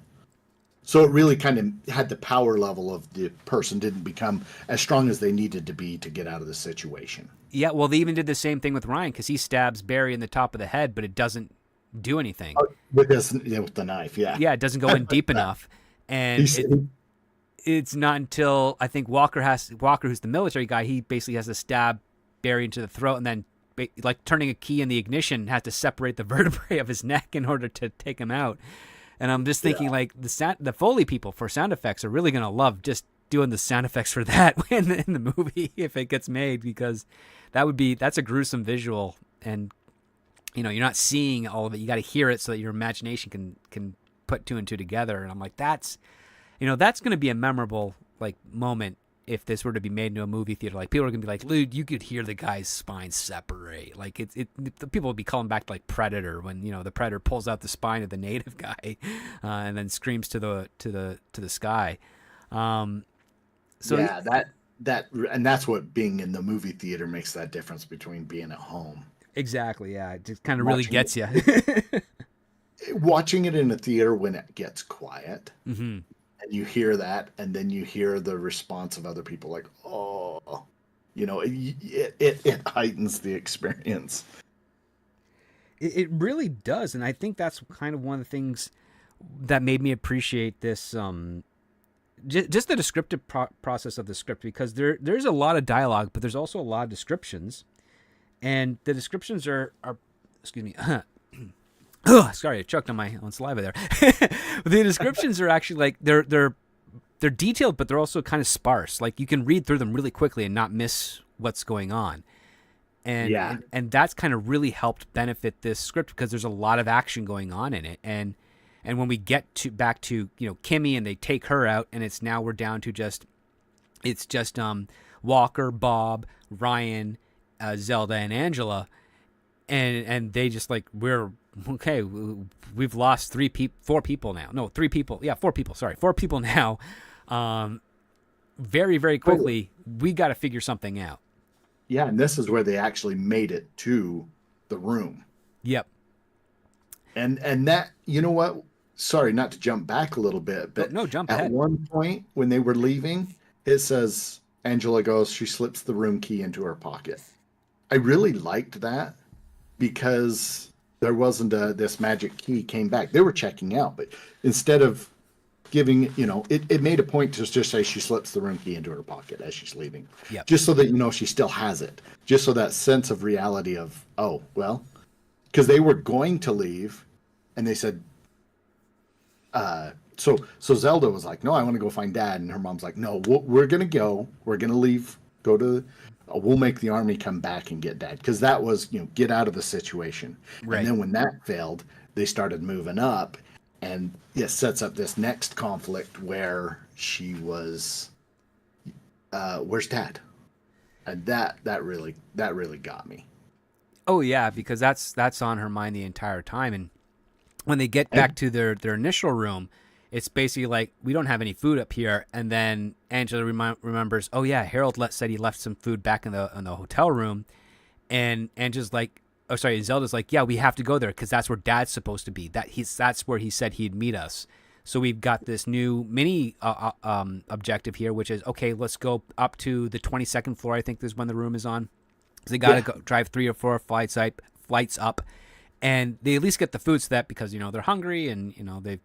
So it really kind of had the power level of the person didn't become as strong as they needed to be to get out of the situation. Yeah, well, they even did the same thing with Ryan because he stabs Barry in the top of the head, but it doesn't do anything. With with the knife, yeah. Yeah, it doesn't go in deep enough, and He's, it's not until I think Walker, who's the military guy, he basically has to stab Barry into the throat, and then like turning a key in the ignition has to separate the vertebrae of his neck in order to take him out. And I'm just thinking, like, the Foley people for sound effects are really gonna love just doing the sound effects for that in the movie if it gets made, because that's a gruesome visual, and you're not seeing all of it. You got to hear it so that your imagination can put two and two together. And I'm like, that's going to be a memorable like moment if this were to be made into a movie theater. Like, people are going to be like, dude, you could hear the guy's spine separate. Like, the people would be calling back to like Predator when the Predator pulls out the spine of the native guy and then screams to the sky. So yeah, that and that's what being in the movie theater makes that difference between being at home. exactly, yeah, it just kind of really gets you. Watching it in a theater when it gets quiet, Mm-hmm. and you hear that, and then you hear the response of other people, like, oh, it heightens the experience. It really does, and I think that's kind of one of the things that made me appreciate this. Just the descriptive process of the script, because there's a lot of dialogue, but there's also a lot of descriptions, and the descriptions are excuse me. Oh, sorry, I choked on my own saliva there. The descriptions are actually like they're detailed, but they're also kind of sparse. Like, you can read through them really quickly and not miss what's going on. And that's kind of really helped benefit this script, because there's a lot of action going on in it. And when we get back to Kimmy, and they take her out, and we're down to just Walker, Bob, Ryan, Zelda, and Angela, and they just like, we're okay. We've lost 4 people now. No, 3 people. Yeah, 4 people. Sorry, 4 people now. Very, very quickly, we got to figure something out. Yeah, and this is where they actually made it to the room. Yep. And that, you know what? Sorry, not to jump back a little bit, but no, jump at ahead. one point when they were leaving, it says Angela goes, she slips the room key into her pocket. I really liked that, because there wasn't this magic key came back. They were checking out, but instead of giving, it made a point to just say she slips the room key into her pocket as she's leaving. Yep. Just so that, she still has it. Just so that sense of reality of, oh, well, because they were going to leave, and they said, so Zelda was like, no, I want to go find Dad. And her mom's like, no, we're going to go. We're going to leave, we'll make the army come back and get Dad. Because that was, get out of the situation. Right. And then when that failed, they started moving up. And it sets up this next conflict where she was, where's Dad? And that really got me. Oh yeah, because that's on her mind the entire time. And when they get back to their initial room, it's basically like, we don't have any food up here. And then Angela remembers, oh yeah, Harold said he left some food back in the hotel room. And Angela's like, oh sorry, Zelda's like, yeah, we have to go there because that's where Dad's supposed to be. That's where he said he'd meet us. So we've got this new mini objective here, which is, okay, let's go up to the 22nd floor. I think this is when the room is on. So they got to go drive 3 or 4 flights up, and they at least get the food, so that, because they're hungry, and they've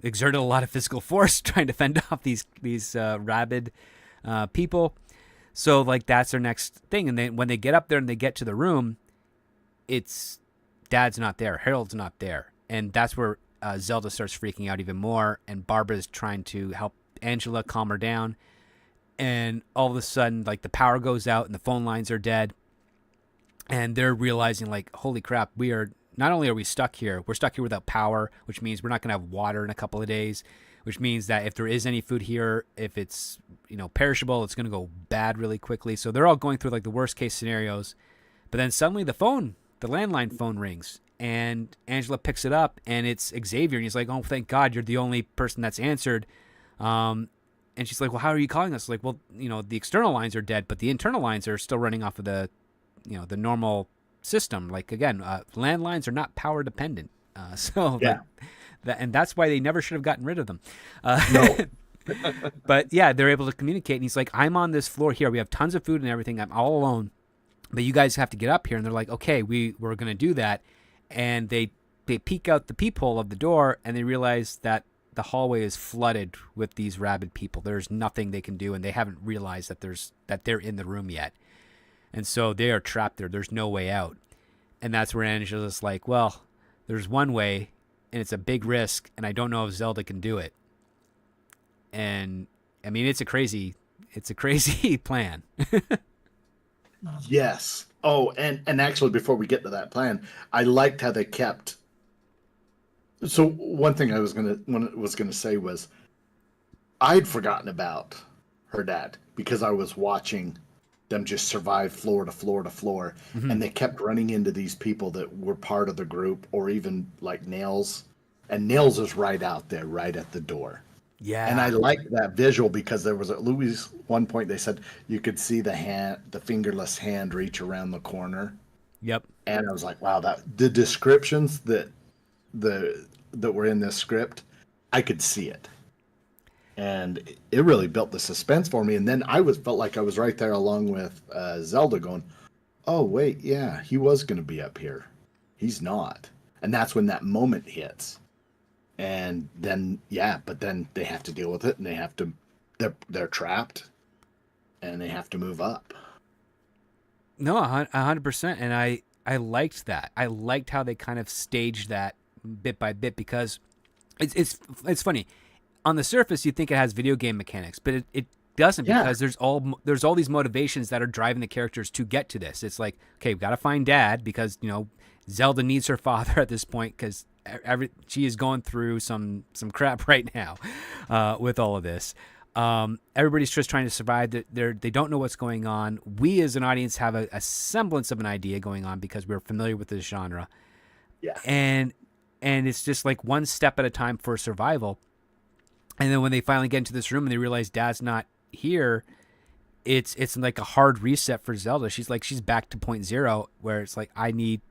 exerted a lot of physical force trying to fend off these rabid people. So like, that's their next thing. And then when they get up there and they get to the room, it's Dad's not there, Harold's not there, and that's where Zelda starts freaking out even more, and Barbara's trying to help Angela calm her down. And all of a sudden, like, the power goes out and the phone lines are dead, and they're realizing, like, holy crap, not only are we stuck here, we're stuck here without power, which means we're not going to have water in a couple of days, which means that if there is any food here, if it's perishable, it's going to go bad really quickly. So they're all going through like the worst case scenarios. But then suddenly the landline phone rings, and Angela picks it up, and it's Xavier, and he's like, "Oh, thank God, you're the only person that's answered." And she's like, "Well, how are you calling us?" Like, "Well, the external lines are dead, but the internal lines are still running off of the normal system. Like, again, landlines are not power dependent, so Yeah. and that's why they never should have gotten rid of them." No. But yeah, they're able to communicate, and he's like, "I'm on this floor here. We have tons of food and everything. I'm all alone, but you guys have to get up here." And they're like, "Okay, we're going to do that." And they peek out the peephole of the door, and they realize that the hallway is flooded with these rabid people. There's nothing they can do, and they haven't realized that they're in the room yet. And so they are trapped there. There's no way out. And that's where Angela's like, "Well, there's one way, and it's a big risk, and I don't know if Zelda can do it." And I mean, it's a crazy plan. Yes. Oh, and actually, before we get to that plan, I liked how they kept. So one thing I was gonna say was I'd forgotten about her dad because I was watching them just survive floor to floor to floor, Mm-hmm. and they kept running into these people that were part of the group, or even like Nails, and Nails is right out there, right at the door. And I Yeah. liked that visual because there was at Louis one point they said you could see the fingerless hand reach around the corner, Yep. and I was like, wow, that the descriptions that were in this script, I could see it, and it really built the suspense for me. And then felt like I was right there along with Zelda, going, oh wait, yeah, he was going to be up here, he's not, and that's when that moment hits. And then but then they have to deal with it, and they're trapped, and they have to move up. No, 100%. And I liked that. I liked how they kind of staged that bit by bit, because it's funny. On the surface, you think it has video game mechanics, but it doesn't, Yeah. because there's all these motivations that are driving the characters to get to this. It's like, okay, we've got to find Dad, because Zelda needs her father at this point, because she is going through some crap right now with all of this. Everybody's just trying to survive. They don't know what's going on. We as an audience have a semblance of an idea going on because we're familiar with this genre, Yeah. and it's just like one step at a time for survival. And then when they finally get into this room and they realize Dad's not here, it's like a hard reset for Zelda. She's back to point zero, where it's like, I need,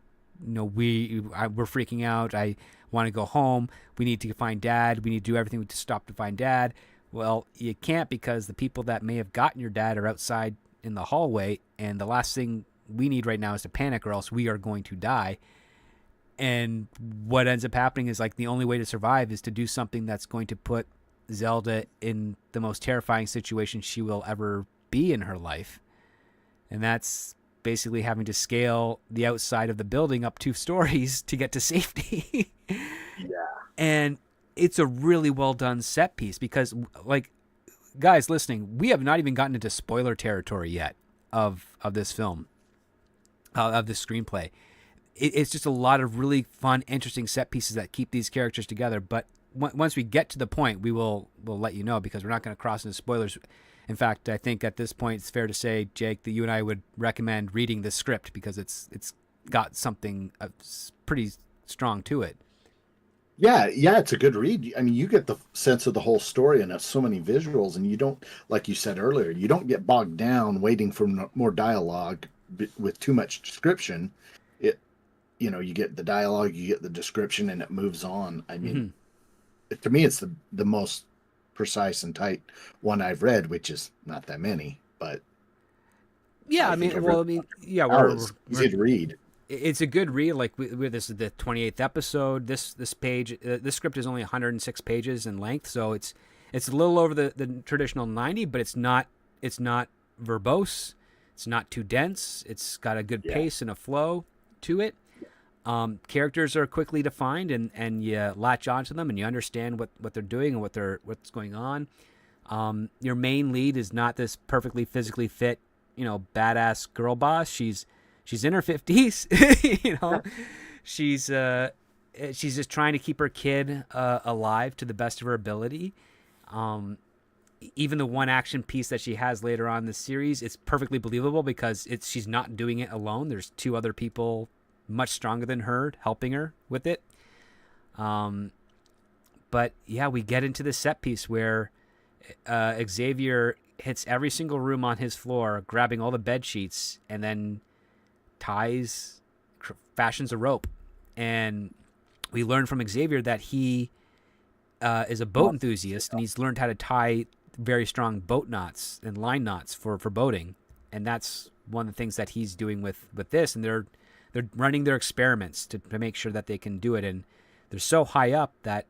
we're freaking out. I want to go home. We need to find Dad. We need to do everything to stop to find Dad. Well, you can't, because the people that may have gotten your dad are outside in the hallway, and the last thing we need right now is to panic, or else we are going to die. And what ends up happening is, like, the only way to survive is to do something that's going to put Zelda in the most terrifying situation she will ever be in her life. And that's basically having to scale the outside of the building up 2 stories to get to safety. Yeah. And it's a really well done set piece, because, like, guys listening, we have not even gotten into spoiler territory yet of this film, of this screenplay. It's just a lot of really fun, interesting set pieces that keep these characters together. But once we get to the point, we'll let you know, because we're not going to cross into spoilers. In fact, I think at this point it's fair to say, Jake, that you and I would recommend reading the script, because it's got something pretty strong to it. Yeah, it's a good read. I mean, you get the sense of the whole story, and so many visuals, and you don't, like you said earlier, you don't get bogged down waiting for more dialogue with too much description. You get the dialogue, you get the description, and it moves on. I mean, to me, it's the most precise and tight one I've read, which is not that many, but yeah, I mean, we're easy to read. It's a good read. Like, this is the 28th episode. This page, this script is only 106 pages in length, so it's a little over the traditional 90, but it's not verbose. It's not too dense. It's got a good pace and a flow to it. Characters are quickly defined, and you latch onto them, and you understand what they're doing and what's going on. Your main lead is not this perfectly physically fit, badass girl boss. She's in her 50s. She's just trying to keep her kid alive to the best of her ability. Even the one action piece that she has later on in the series, it's perfectly believable, because she's not doing it alone. There's 2 other people much stronger than her, helping her with it. But yeah, we get into the set piece where Xavier hits every single room on his floor, grabbing all the bed sheets, and then fashions a rope. And we learn from Xavier that he is a boat enthusiast, and he's learned how to tie very strong boat knots and line knots for boating. And that's one of the things that he's doing with this. And they're running their experiments to make sure that they can do it. And they're so high up that,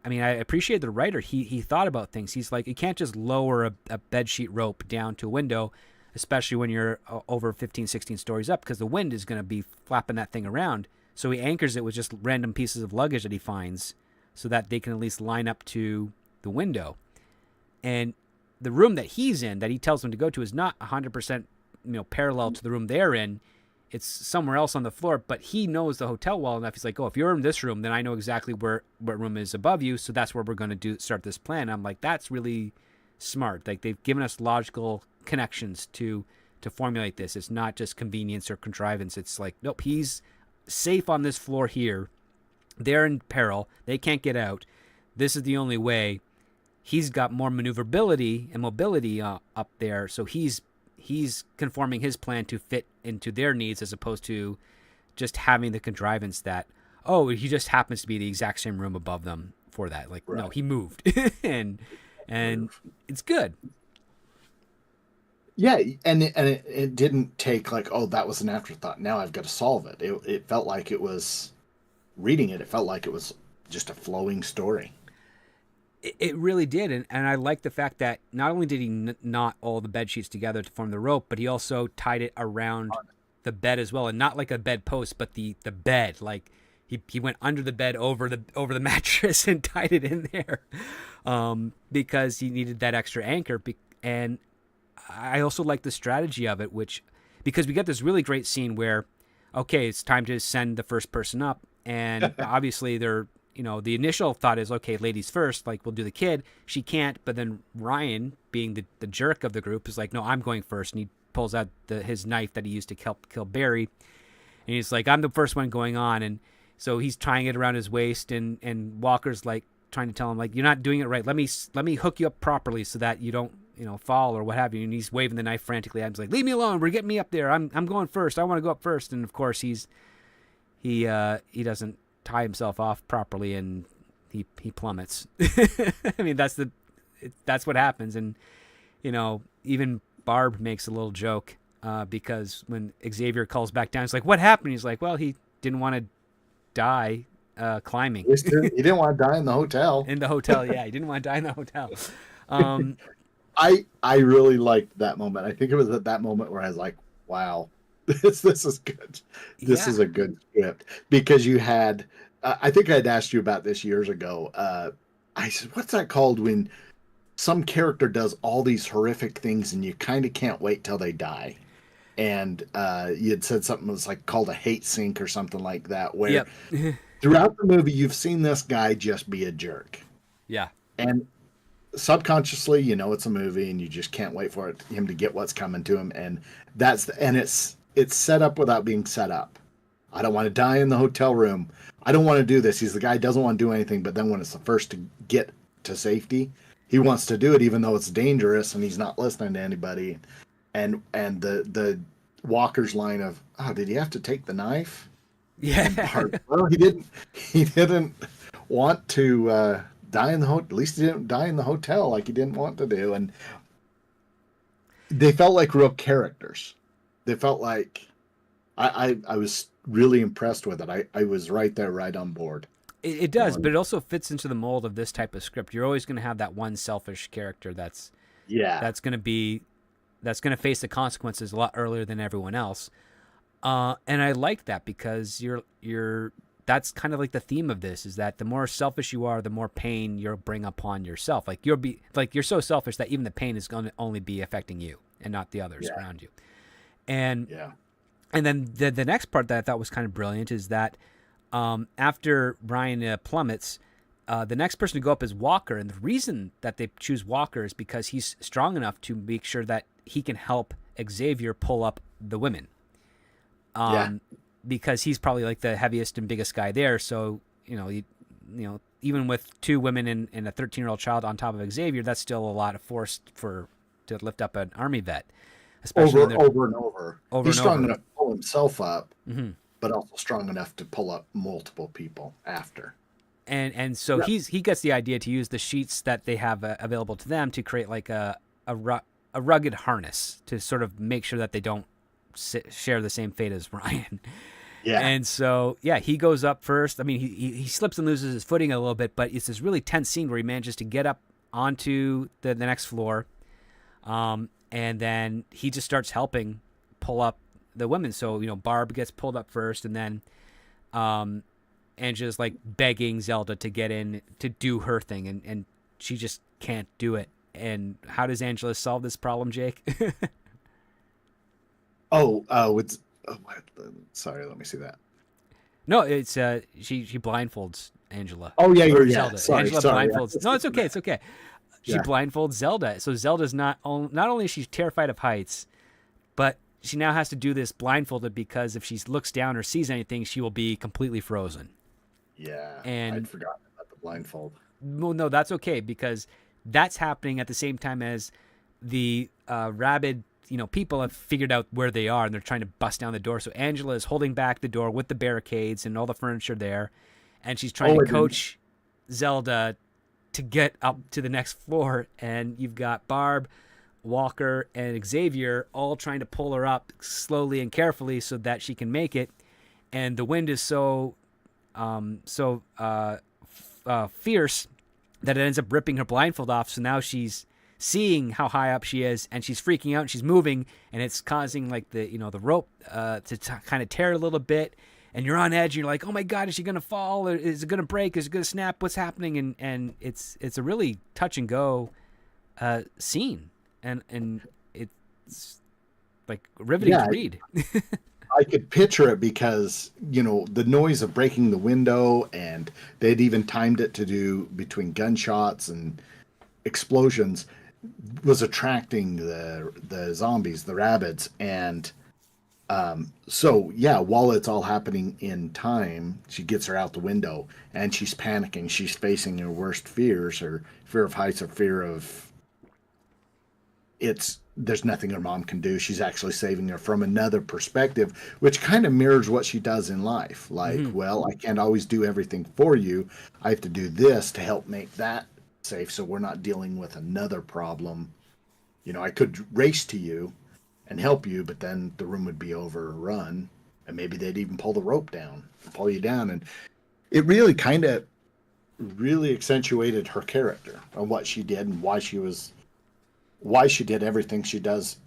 I mean, I appreciate the writer. He thought about things. He's like, you can't just lower a bedsheet rope down to a window, especially when you're over 15, 16 stories up, because the wind is going to be flapping that thing around. So he anchors it with just random pieces of luggage that he finds so that they can at least line up to the window. And the room that he's in, that he tells them to go to, is not 100% parallel to the room they're in. It's somewhere else on the floor, but he knows the hotel well enough. He's like, oh, if you're in this room, then I know exactly what room is above you, so that's where we're going to start this plan. I'm like, that's really smart. Like, they've given us logical connections to formulate this. It's not just convenience or contrivance. It's like, nope, he's safe on this floor here. They're in peril. They can't get out. This is the only way. He's got more maneuverability and mobility up there, so he's conforming his plan to fit into their needs, as opposed to just having the contrivance that, oh, he just happens to be the exact same room above them for that. Like, right. No, he moved. and it's good. Yeah, and it didn't take like, oh, that was an afterthought, now I've got to solve it. It felt like it was, reading it felt like it was just a flowing story. It really did, and I like the fact that not only did he knot all the bed sheets together to form the rope, but he also tied it around the bed as well, and not like a bed post, but the bed. Like he went under the bed over the mattress and tied it in there, because he needed that extra anchor. And I also like the strategy of it, because we get this really great scene where, okay, it's time to send the first person up, and obviously they're. The initial thought is, okay, ladies first, like, we'll do the kid. She can't, but then Ryan, being the jerk of the group, is like, no, I'm going first. And he pulls out his knife that he used to kill Barry. And he's like, I'm the first one going on. And so he's tying it around his waist, and Walker's like trying to tell him, like, you're not doing it right. Let me hook you up properly so that you don't, fall or what have you. And he's waving the knife frantically at him. He's like, leave me alone. We're getting me up there. I'm going first. I want to go up first. And of course he doesn't tie himself off properly, and he plummets. I mean, that's what happens. And even Barb makes a little joke, because when Xavier calls back down, it's like, what happened? He's like, well, he didn't want to die climbing. He didn't want to die in the hotel. In the hotel, yeah, he didn't want to die in the hotel. I really liked that moment. I think it was at that moment where I was like, wow, this is good. This is a good script, because you had, I think I'd asked you about this years ago. I said, what's that called when some character does all these horrific things and you kind of can't wait till they die? And you had said something that was like called a hate sink or something like that, where throughout the movie you've seen this guy just be a jerk. Yeah. And subconsciously, it's a movie and you just can't wait for him to get what's coming to him. And it's set up without being set up. I don't want to die in the hotel room. I don't want to do this. He's the guy who doesn't want to do anything, but then when it's the first to get to safety, he wants to do it even though it's dangerous, and he's not listening to anybody. And the Walker's line of, oh, did he have to take the knife? Yeah. Well, he didn't want to die in the hotel. At least he didn't die in the hotel like he didn't want to do. And they felt like real characters. They felt like I was really impressed with it. I was right there, right on board. It does, but it also fits into the mold of this type of script. You're always going to have that one selfish character that's going to face the consequences a lot earlier than everyone else. And I like that, because that's kind of like the theme of this, is that the more selfish you are, the more pain you'll bring upon yourself. Like you're so selfish that even the pain is going to only be affecting you and not the others around you. And then the next part that I thought was kind of brilliant is that after Brian plummets, the next person to go up is Walker. And the reason that they choose Walker is because he's strong enough to make sure that he can help Xavier pull up the women. because he's probably like the heaviest and biggest guy there. So even with 2 women and a 13-year-old child on top of Xavier, that's still a lot of force to lift up an army vet, especially over and over. over He's and strong over. enough to pull himself up, Hmm. but also strong enough to pull up multiple people after. And so Yeah. he gets the idea to use the sheets that they have available to them to create like a rugged harness to sort of make sure that they don't share the same fate as Ryan. Yeah. And so, yeah, he goes up first. I mean, he slips and loses his footing a little bit, but it's this really tense scene where he manages to get up onto the next floor. And then he just starts helping pull up the women. So, Barb gets pulled up first, and then Angela's like begging Zelda to get in to do her thing, and she just can't do it. And how does Angela solve this problem, Jake? Sorry, let me see that. No, it's she blindfolds Angela. Oh yeah, Or yeah. Zelda. Sorry, Angela blindfolds. No, it's okay. It's okay. She Yeah. blindfolds Zelda. So Zelda's not only is she terrified of heights, but she now has to do this blindfolded because if she looks down or sees anything, she will be completely frozen. Yeah, And I'd forgotten about the blindfold. well, no, that's okay because that's happening at the same time as the rabid, people have figured out where they are and they're trying to bust down the door. So Angela is holding back the door with the barricades and all the furniture there, and she's trying to coach Zelda to get up to the next floor. And you've got Barb, Walker, and Xavier all trying to pull her up slowly and carefully so that she can make it. And the wind is so fierce that it ends up ripping her blindfold off. So now she's seeing how high up she is, and she's freaking out, and she's moving, and it's causing like the rope to kind of tear a little bit, and you're on edge, and you're like, oh my god, is she gonna fall, or is it gonna break, is it gonna snap, what's happening? And it's a really touch and go scene, and it's like riveting to read. I could picture it because, the noise of breaking the window, and they'd even timed it to do between gunshots and explosions, was attracting the zombies, the rabbits. And so, yeah, while it's all happening in time, she gets her out the window and she's panicking. She's facing her worst fears, her fear of heights, or fear of there's nothing her mom can do. She's actually saving her from another perspective, which kind of mirrors what she does in life. Like, well, I can't always do everything for you. I have to do this to help make that safe, so we're not dealing with another problem. I could race to you and help you, but then the room would be overrun, and maybe they'd even pull the rope down, pull you down. And it really kind of really accentuated her character and what she did and why she did everything she does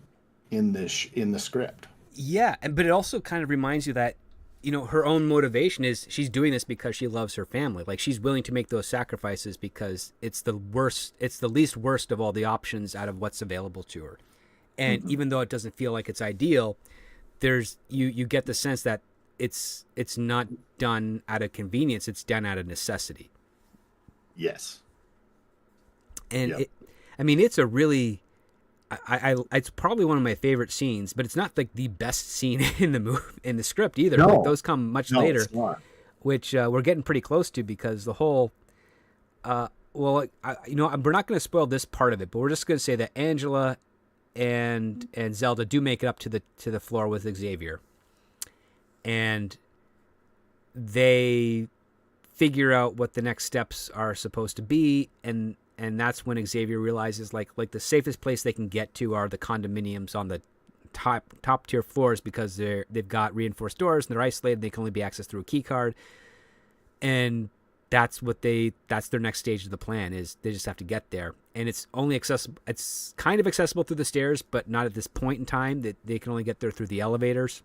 in the script. Yeah, but it also kind of reminds you that her own motivation is she's doing this because she loves her family. Like, she's willing to make those sacrifices because it's the least worst of all the options out of what's available to her. And even though it doesn't feel like it's ideal, there's you get the sense that it's not done out of convenience, it's done out of necessity. Yes. And it's a really it's probably one of my favorite scenes, but it's not like the best scene in the script either. No. Like, those come much later, it's not. which we're getting pretty close to because the whole we're not going to spoil this part of it, but we're just going to say that Angela and Zelda do make it up to the floor with Xavier, and they figure out what the next steps are supposed to be, and that's when Xavier realizes like the safest place they can get to are the condominiums on the top tier floors because they've got reinforced doors and they're isolated. They can only be accessed through a key card, and that's their next stage of the plan is they just have to get there. And it's only accessible. It's kind of accessible through the stairs, but not at this point in time. That they can only get there through the elevators.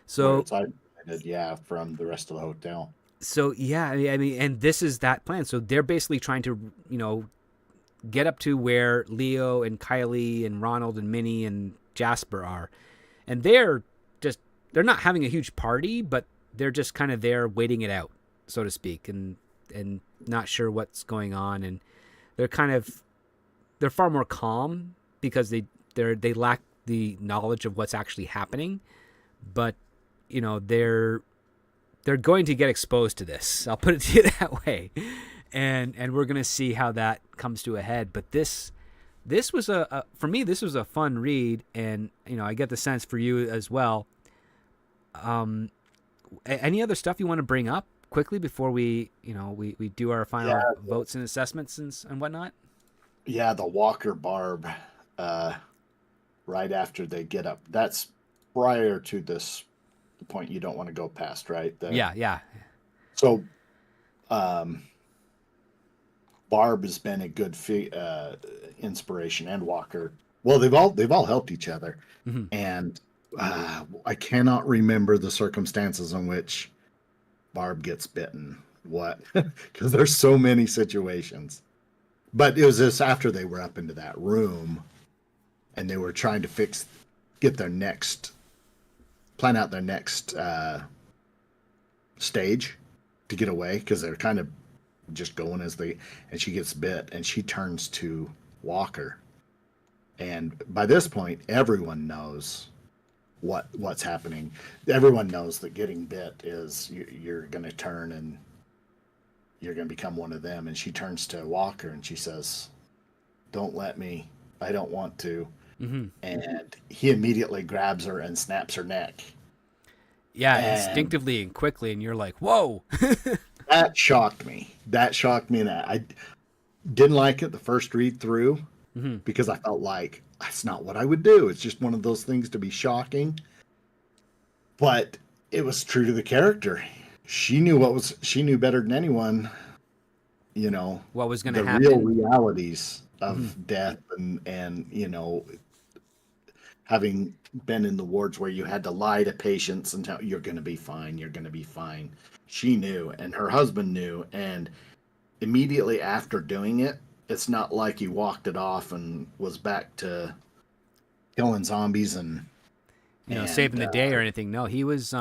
So from the rest of the hotel. So yeah, I mean, and this is that plan. So they're basically trying to, get up to where Leo and Kylie and Ronald and Minnie and Jasper are, and they're not having a huge party, but they're just kind of there waiting it out, so to speak, and not sure what's going on, and they're far more calm because they lack the knowledge of what's actually happening, but they're going to get exposed to this. I'll put it to you that way, and we're gonna see how that comes to a head. But this was for me, this was a fun read, and I get the sense for you as well. Any other stuff you want to bring up quickly before we do our final votes and assessments and whatnot? Yeah, the Walker Barb, right after they get up. That's prior to the point you don't want to go past, right? Yeah. So, Barb has been a good inspiration, and Walker. Well, they've all helped each other, Mm-hmm. and I cannot remember the circumstances in which Barb gets bitten. What? Because there's so many situations. But it was this after they were up into that room, and they were trying to plan out their next stage to get away, because they're kind of just going and she gets bit, and she turns to Walker, and by this point everyone knows what's happening. Everyone knows that getting bit is you're going to turn and you're going to become one of them. And she turns to Walker and she says, "Don't let me. I don't want to." Mm-hmm. And he immediately grabs her and snaps her neck. Yeah, And instinctively and quickly, and you're like, "Whoa!" that shocked me. And I didn't like it the first read through, Mm-hmm. because I felt like that's not what I would do. It's just one of those things to be shocking. But it was true to the character. She knew better than anyone, What was going to the real happen? realities of Mm-hmm. death, and having been in the wards where you had to lie to patients and tell you're going to be fine, you're going to be fine. She knew, and her husband knew, and immediately after doing it, it's not like he walked it off and was back to killing zombies and Saving the day or anything. No, he was.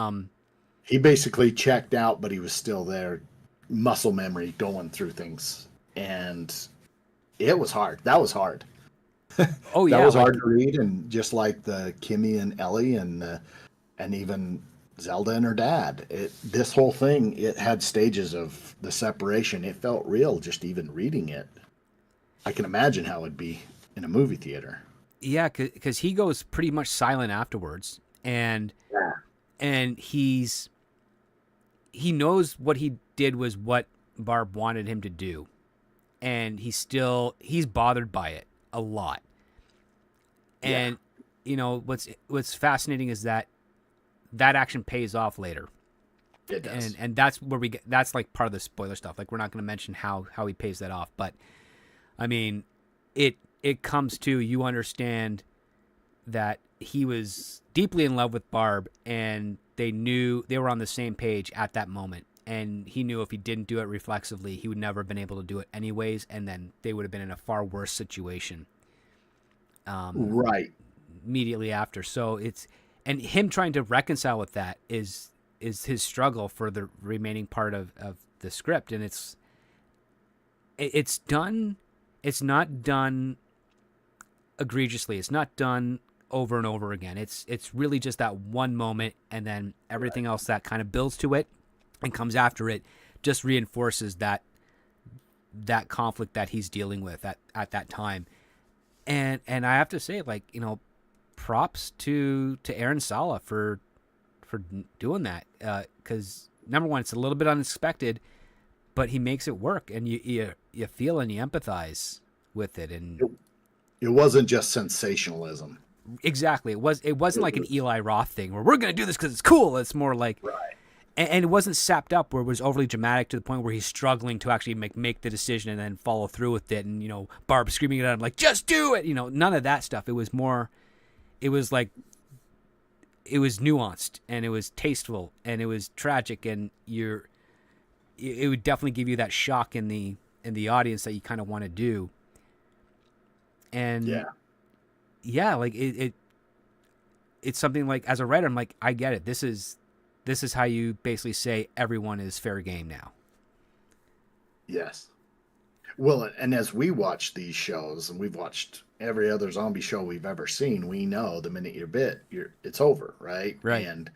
he basically checked out, but he was still there, muscle memory, going through things, and it was hard. That was hard. Oh That yeah, was like hard to read, and just like the Kimmy and Ellie and even Zelda and her dad, this whole thing, it had stages of the separation. It felt real just even reading it. I can imagine how it'd be in a movie theater. yeah, because he goes pretty much silent afterwards, and Yeah. he knows what he did was what Barb wanted him to do, and he's bothered by it a lot. And what's fascinating is that action pays off later. It does. And that's where we get, that's like part of the spoiler stuff. Like, we're not going to mention how he pays that off, but I mean, it comes to, you understand that he was deeply in love with Barb, and they were on the same page at that moment, and he knew if he didn't do it reflexively, he would never have been able to do it anyways, and then they would have been in a far worse situation Right. immediately after. So and him trying to reconcile with that is his struggle for the remaining part of the script. And it's not done egregiously. It's not done over and over again. It's really just that one moment, and then everything else that kind of builds to it and comes after it just reinforces that conflict that he's dealing with at that time. And I have to say, like, props to Aaron Sala for doing that, because number one, it's a little bit unexpected, but he makes it work, and you feel and you empathize with it. And It wasn't just sensationalism. exactly, it wasn't like an Eli Roth thing where we're going to do this because it's cool. It's more like, Right. and it wasn't sapped up where it was overly dramatic to the point where he's struggling to actually make the decision and then follow through with it. And Barb screaming at him like, "Just do it!" None of that stuff. It was more. It was like, it was nuanced, and it was tasteful, and it was tragic, and it would definitely give you that shock in the audience that you kind of want to do. And yeah, like it's something like, as a writer, I'm like, I get it. This is how you basically say everyone is fair game now. Yes. Well, and as we watch these shows, and we've watched every other zombie show we've ever seen, we know the minute you're bit, it's over, right? Right. And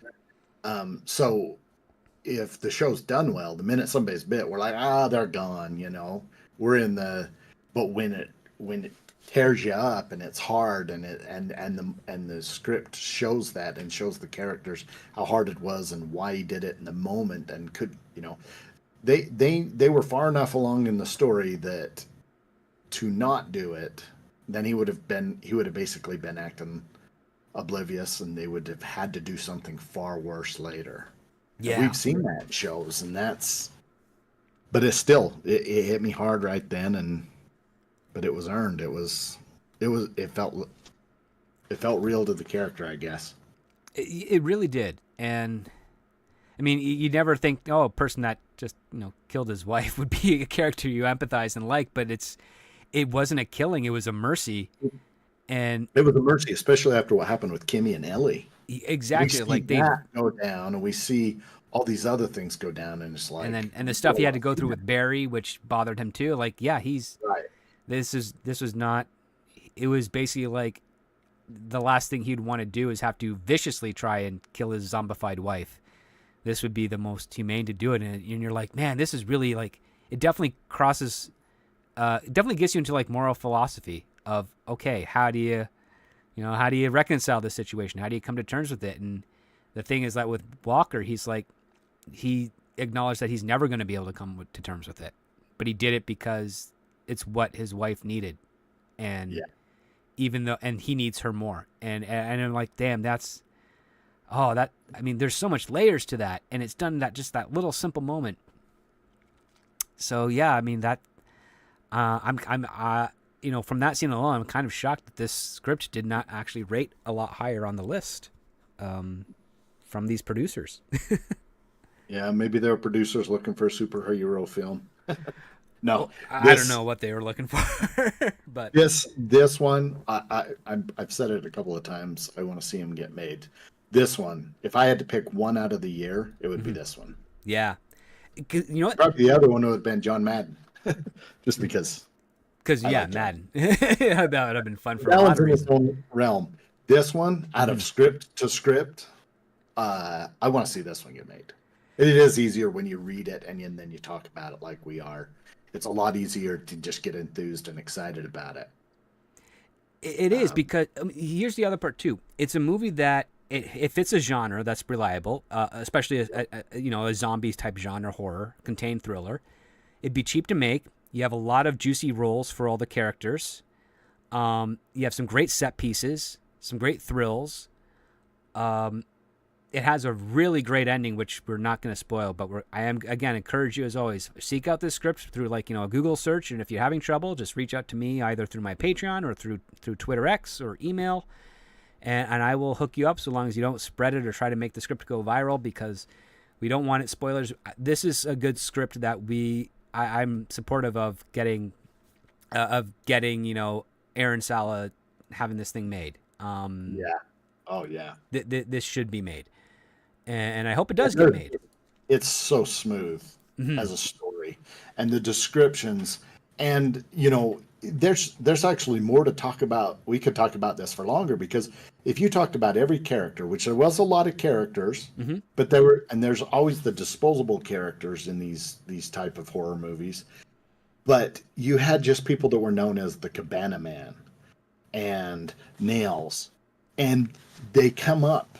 So if the show's done well, the minute somebody's bit, we're like, they're gone, We're in the, but when it tears you up and it's hard and the script shows that and shows the characters how hard it was and why he did it in the moment and could, they were far enough along in the story that to not do it, then he would have basically been acting oblivious and they would have had to do something far worse later. And Yeah. we've seen that in shows, and but it's still, it hit me hard right then, but it was earned. It felt real to the character, I guess. It really did. And I mean, you never think, oh, a person that just, killed his wife would be a character you empathize and like, but it wasn't a killing, it was a mercy. And It was a mercy, especially after what happened with Kimmy and Ellie. exactly, We see like that go down, and we see all these other things go down, and it's like, and the stuff he had to go through with Barry, which bothered him too. Like, yeah, right. this was not, it was basically like the last thing he'd want to do is have to viciously try and kill his zombified wife. This would be the most humane to do it. And you're like, man, this is really like, it definitely crosses, it definitely gets you into like moral philosophy of, okay, how do you reconcile this situation? How do you come to terms with it? And the thing is that with Walker, he's like, he acknowledged that he's never going to be able to come to terms with it, but he did it because it's what his wife needed. And Yeah. even though, and he needs her more. And I'm like, damn, there's so much layers to that. And it's done that, just that little simple moment. So yeah, I mean that, from that scene alone, I'm kind of shocked that this script did not actually rate a lot higher on the list, from these producers. Yeah, maybe there were producers looking for a superhero film. No, Well, I don't know what they were looking for, but this one, I've said it a couple of times. I want to see him get made. This one, if I had to pick one out of the year, it would be this one. yeah, you know what? Probably the other one would have been John Madden, just because. Because I yeah, like Madden, that would have been fun for a That lot one's of in its reasons. own realm. This one, out of script to script, I want to see this one get made. It is easier when you read it and then you talk about it like we are. It's a lot easier to just get enthused and excited about it. It is because here's the other part too. It's a movie that it fits a genre that's reliable, especially a zombies type genre, horror, contained thriller. It'd be cheap to make. You have a lot of juicy roles for all the characters. You have some great set pieces, some great thrills. It has a really great ending, which we're not going to spoil, but I am, again, encourage you as always, seek out this script through a Google search. And if you're having trouble, just reach out to me either through my Patreon or through Twitter X or email. And I will hook you up so long as you don't spread it or try to make the script go viral, because we don't want it spoilers. This is a good script that I'm supportive of getting, Aaron Sala having this thing made. Yeah. Oh yeah. This should be made. And I hope it does get made. It's so smooth as a story, and the descriptions, and there's actually more to talk about. We could talk about this for longer, because if you talked about every character, which there was a lot of characters, but there's always the disposable characters in these type of horror movies, but you had just people that were known as the Cabana Man and Nails, and they come up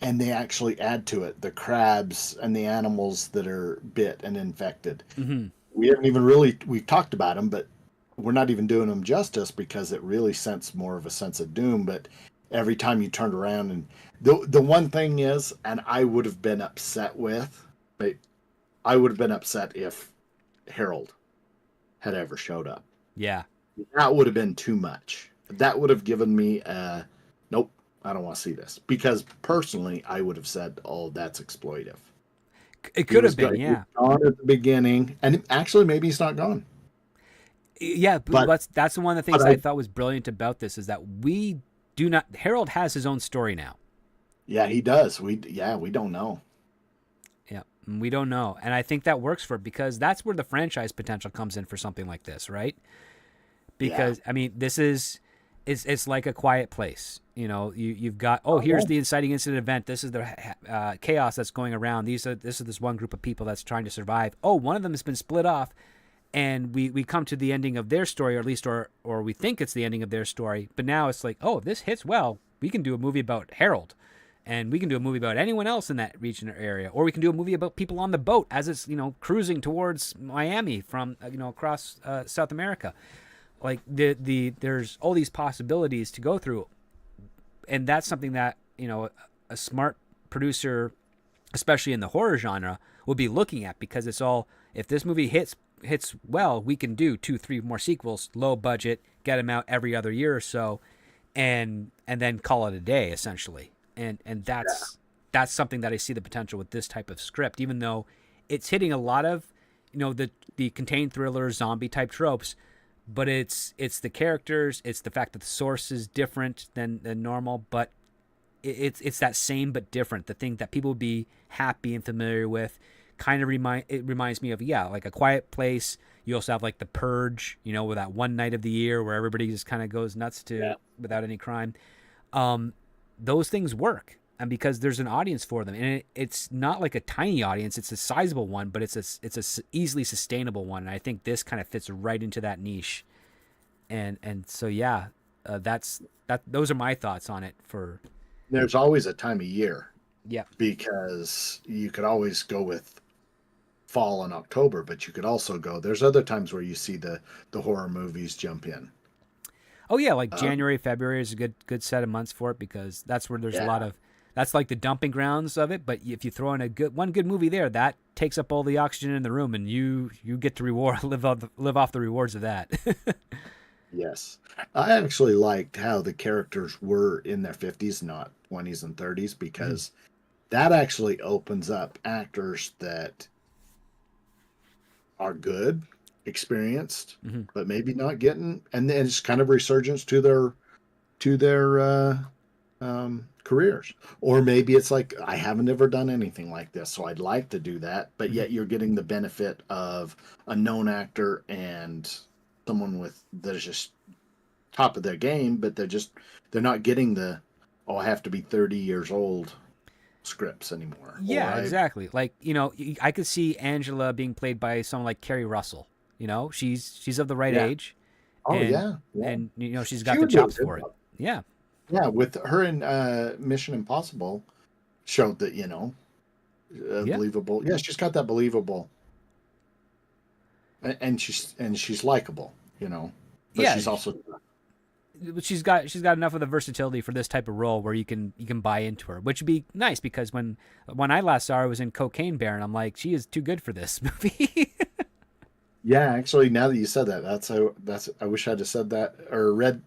and they actually add to it the crabs and the animals that are bit and infected. We haven't even we've talked about them, but we're not even doing them justice, because it really sends more of a sense of doom. But every time you turned around, and the one thing is, and I would have been upset if Harold had ever showed up. Yeah. That would have been too much. That would have given me nope, I don't want to see this. Because personally, I would have said, oh, that's exploitive. It could have been, He yeah. was gone at the beginning, and actually, maybe he's not gone. Yeah, but that's one of the things I thought was brilliant about this, is that Harold has his own story now. Yeah, he does. We don't know. Yeah, we don't know. And I think that works for it, because that's where the franchise potential comes in for something like this, right? Because, I mean, this is, it's like A Quiet Place. You know, you've got, oh, Oh, here's yeah. the inciting incident event. This is the chaos that's going around. This is this one group of people that's trying to survive. Oh, one of them has been split off, and we come to the ending of their story, or at least or we think it's the ending of their story. But now it's like, oh, this hits well. We can do a movie about Harold, and we can do a movie about anyone else in that region or area, or we can do a movie about people on the boat as it's cruising towards Miami from across South America. Like there's all these possibilities to go through, and that's something that a smart producer, especially in the horror genre, will be looking at, because it's all, if this movie hits well, we can do 2-3 more sequels, low budget, get them out every other year or so, and then call it a day, essentially. And that's something that I see the potential with this type of script, even though it's hitting a lot of the contained thriller zombie type tropes. But it's the characters, it's the fact that the source is different than normal, but it's that same but different. The thing that people would be happy and familiar with, kind of reminds me of, like A Quiet Place. You also have like The Purge, with that one night of the year where everybody just kind of goes nuts without any crime. Those things work, and because there's an audience for them, and it's not like a tiny audience; it's a sizable one, but it's a easily sustainable one. And I think this kind of fits right into that niche. And so those are my thoughts on it. For There's always a time of year, yeah, because you could always go with fall and October, but you could also go. There's other times where you see the horror movies jump in. oh yeah, like January, February is a good set of months for it, because that's where there's a lot of, that's like the dumping grounds of it. But if you throw in one good movie there, that takes up all the oxygen in the room, and you get to live off the rewards of that. Yes. I actually liked how the characters were in their 50s, not 20s and 30s, because that actually opens up actors that are good, experienced, but maybe not getting, and then it's kind of resurgence to their careers. Or maybe it's like, I haven't ever done anything like this, so I'd like to do that, but yet you're getting the benefit of a known actor and someone that is just top of their game, but they're not getting the, oh, I have to be 30 years old scripts anymore. Yeah, exactly. Like, I could see Angela being played by someone like Kerry Russell. She's of the right age. Oh, and, yeah. And she's She got the would do a chops good for it. job. Yeah. Yeah, with her in Mission Impossible showed that, believable. Yeah, she's got that believable, and she's likable, But Yeah, she's also, she's got enough of the versatility for this type of role where you can buy into her, which would be nice, because when I last saw her, I was in Cocaine Bear, and I'm like, she is too good for this movie. yeah. Actually, now that you said that, I wish I'd have said that or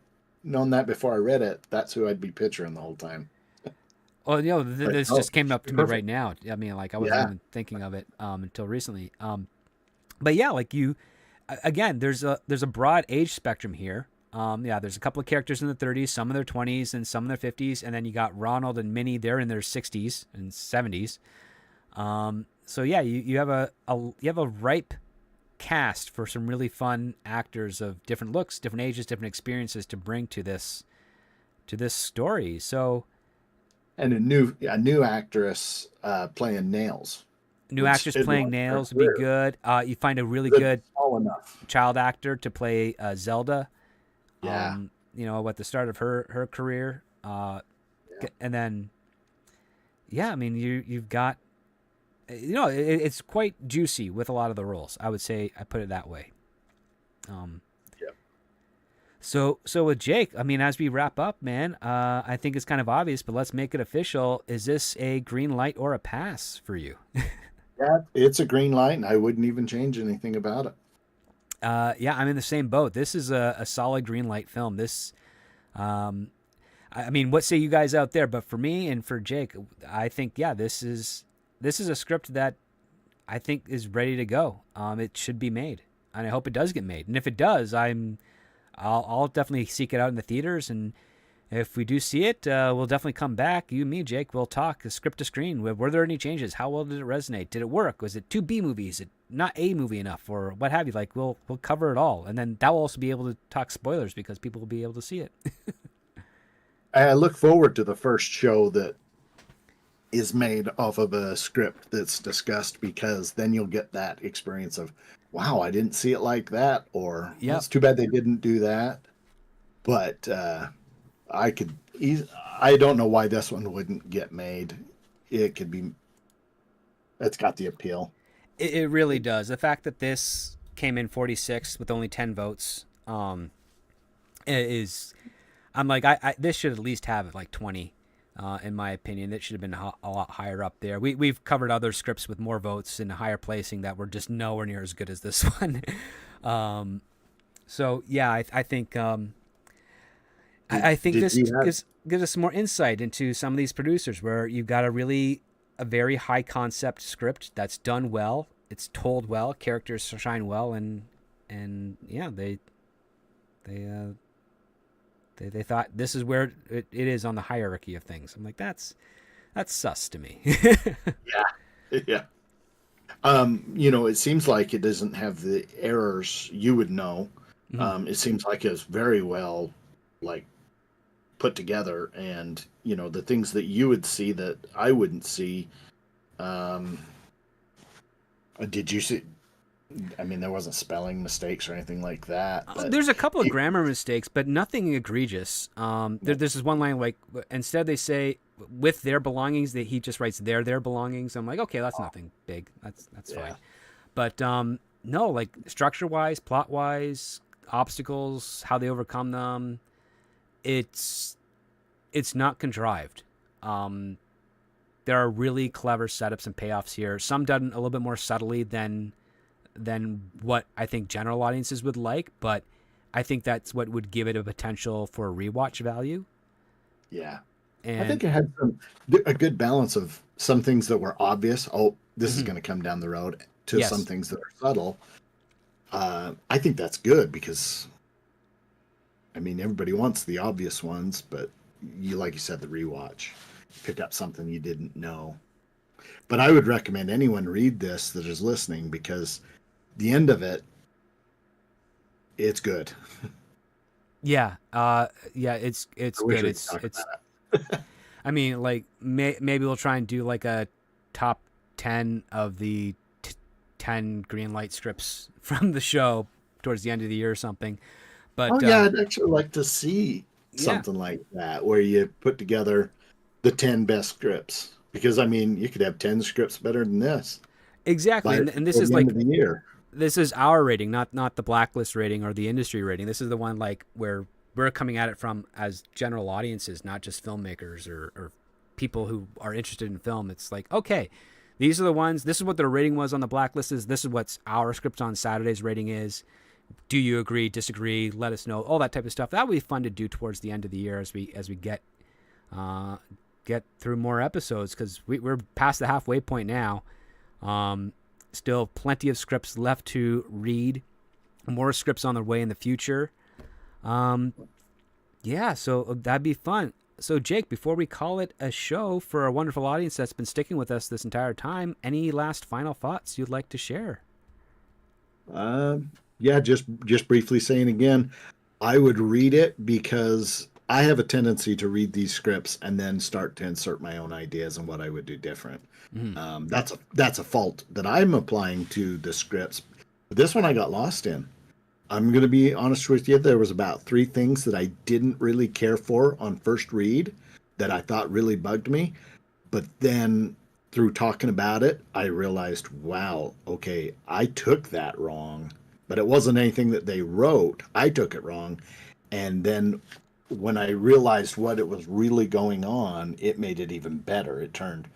known that before I read it. That's who I'd be picturing the whole time. Well, this just came up to me right now. I mean, like, I wasn't Yeah. even thinking of it until recently. But yeah, like again, there's a broad age spectrum here. There's a couple of characters in the 30s, some in their 20s, and some in their 50s, and then you got Ronald and Minnie. They're in their 60s and 70s. So yeah, you have a ripe cast for some really fun actors of different looks, different ages, different experiences to bring to this story. So, And a new actress playing Nails. new actress playing Nails would be good. You find a really good all enough child actor to play Zelda. Yeah. At the start of her career. And then, I mean, you've got, it's quite juicy with a lot of the roles. I would say, I put it that way. So with Jake, I mean, as we wrap up, man, I think it's kind of obvious, but let's make it official. Is this a green light or a pass for you? Yeah, it's a green light, and I wouldn't even change anything about it. I'm in the same boat. This is a solid green light film. This, I mean, what say you guys out there? But for me and for Jake, I think, this is a script that I think is ready to go. It should be made, and I hope it does get made. And if it does, I'll definitely seek it out in the theaters and if we do see it, we'll definitely come back. You and me, Jake, we'll talk script to screen. Were there any changes? How well did it resonate? Did it work? Was it two B movies? Is it not a movie enough, or what have you? Like we'll cover it all, and then that will also be able to talk spoilers because people will be able to see it. I look forward to the first show that is made off of a script that's discussed, because then you'll get that experience of, wow, I didn't see it like that, or well, Yep. it's too bad they didn't do that. But I could, I don't know why this one wouldn't get made. It could be, it's got the appeal. It really does. The fact that this came in 46 with only 10 votes is, I'm like, this should at least have like 20. In my opinion, it should have been a lot higher up there. We've covered other scripts with more votes and higher placing that were just nowhere near as good as this one. So yeah, I think I think Did this you have, gives us some more insight into some of these producers, where you've got a very high concept script that's done well, it's told well, characters shine well, and yeah, they they thought this is where it is on the hierarchy of things. I'm like, that's sus to me. yeah, yeah. It seems like it doesn't have the errors you would know. Mhm. It seems like it's very well, like, put together, and the things that you would see that I wouldn't see. Um, did you see? I mean, there wasn't spelling mistakes or anything like that, but There's a couple of it, grammar mistakes, but nothing egregious. There's this one line like, instead they say with their belongings, that he just writes their belongings. I'm like, okay, that's nothing big. That's yeah, fine. But no, like structure wise, plot wise, obstacles, how they overcome them, it's not contrived. Um, there are really clever setups and payoffs here. Some done a little bit more subtly than what I think general audiences would like, but I think that's what would give it a potential for a rewatch value. yeah. I And think it had a good balance of some things that were obvious. Oh, this is mhm, going to come down the road, to some yes, things that are subtle. I think that's good, because I mean, everybody wants the obvious ones, but like you said, the rewatch, pick up something you didn't know. But I would recommend anyone read this that is listening, because the end of it, it's good. yeah, yeah, it's I wish good. we could talk It's. about I mean, like maybe we'll try and do like a top 10 of the 10 green light strips from the show towards the end of the year or something. Oh But yeah, I'd actually like to see yeah, something like that, where you put together the 10 best scripts. Because I mean, you could have 10 scripts better than this exactly. by And this before is the end like, of the year. this is our rating, not the blacklist rating or the industry rating. This is the one like where we're coming at it from as general audiences, not just filmmakers or people who are interested in film. It's like, okay, these are the ones. This is what their rating was on the blacklist. This is what our script on Saturday's rating is. Do you agree? Disagree? Let us know. All that type of stuff. That would be fun to do towards the end of the year as we uh, get through more episodes, because we're past the halfway point now. Um, Still plenty of scripts left to read. More scripts on the way in the future. Um, yeah, so that'd be fun. So, Jake, before we call it a show for our wonderful audience that's been sticking with us this entire time, any last final thoughts you'd like to share? Yeah, just briefly saying again, I would read it, because I have a tendency to read these scripts and then start to insert my own ideas on what I would do different. Mm-hmm. That's a fault that I'm applying to the scripts. But this one I got lost in. I'm going to be honest with you. There was about three things that I didn't really care for on first read, that I thought really bugged me. But then through talking about it, I realized, wow, okay, I took that wrong. But it wasn't anything that they wrote. I took it wrong. And then when I realized what it was really going on, it made it even better. It turned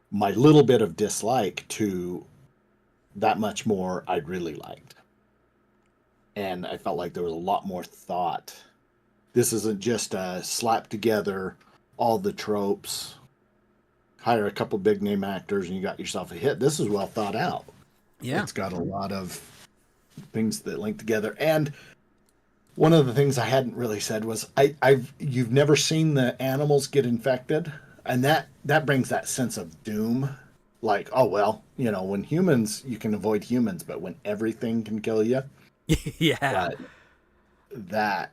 my little bit of dislike to that much more I really liked. And I felt like there was a lot more thought. This isn't just a slap together all the tropes, hire a couple big name actors, and you got yourself a hit. This is well thought out. Yeah. It's got a lot of things that link together. And One of the things I hadn't really said was you've never seen the animals get infected, and that brings that sense of doom. Like, oh well, when humans you can avoid humans, but when everything can kill you, Yeah. but that,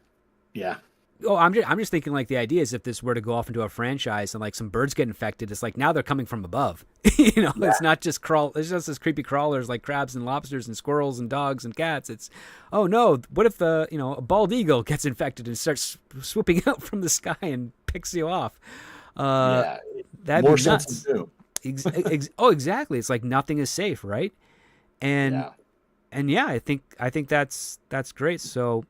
yeah, Oh, I'm just thinking like the idea is if this were to go off into a franchise and like some birds get infected, it's like now they're coming from above. yeah, It's not just it's just this creepy crawlers like crabs and lobsters and squirrels and dogs and cats. It's, oh no, what if a bald eagle gets infected and starts swooping out from the sky and picks you off? Uh, yeah, that'd be more sense of nuts. doom. Oh, exactly. It's like nothing is safe, right? And Yeah, yeah, I think that's great. So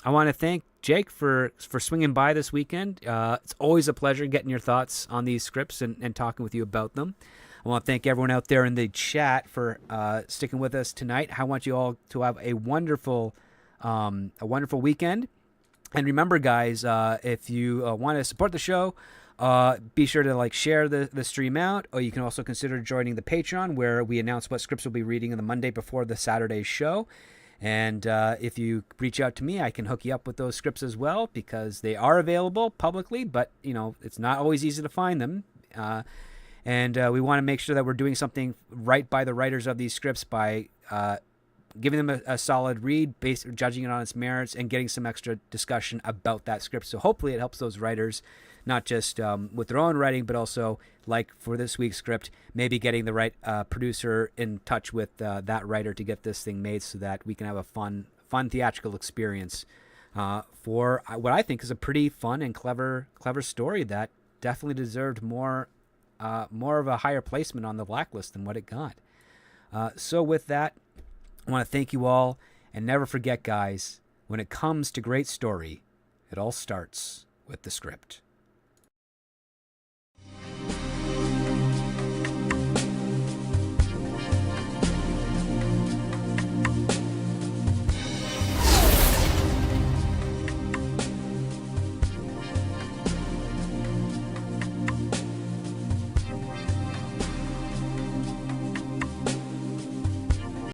I want to thank Jake for swinging by this weekend. It's always a pleasure getting your thoughts on these scripts and talking with you about them. I want to thank everyone out there in the chat for sticking with us tonight. I want you all to have a wonderful weekend. And remember, guys, if you want to support the show, be sure to like share the stream out, or you can also consider joining the Patreon, where we announce what scripts we'll be reading on the Monday before the Saturday show. And if you reach out to me, I can hook you up with those scripts as well, because they are available publicly, but it's not always easy to find them. And we want to make sure that we're doing something right by the writers of these scripts by giving them a solid read, judging it on its merits, and getting some extra discussion about that script. So hopefully it helps those writers, not just with their own writing, but also, like for this week's script, maybe getting the right producer in touch with that writer to get this thing made so that we can have a fun theatrical experience for what I think is a pretty fun and clever story that definitely deserved more of a higher placement on the blacklist than what it got. So with that, I want to thank you all, and never forget, guys, when it comes to great story, it all starts with the script.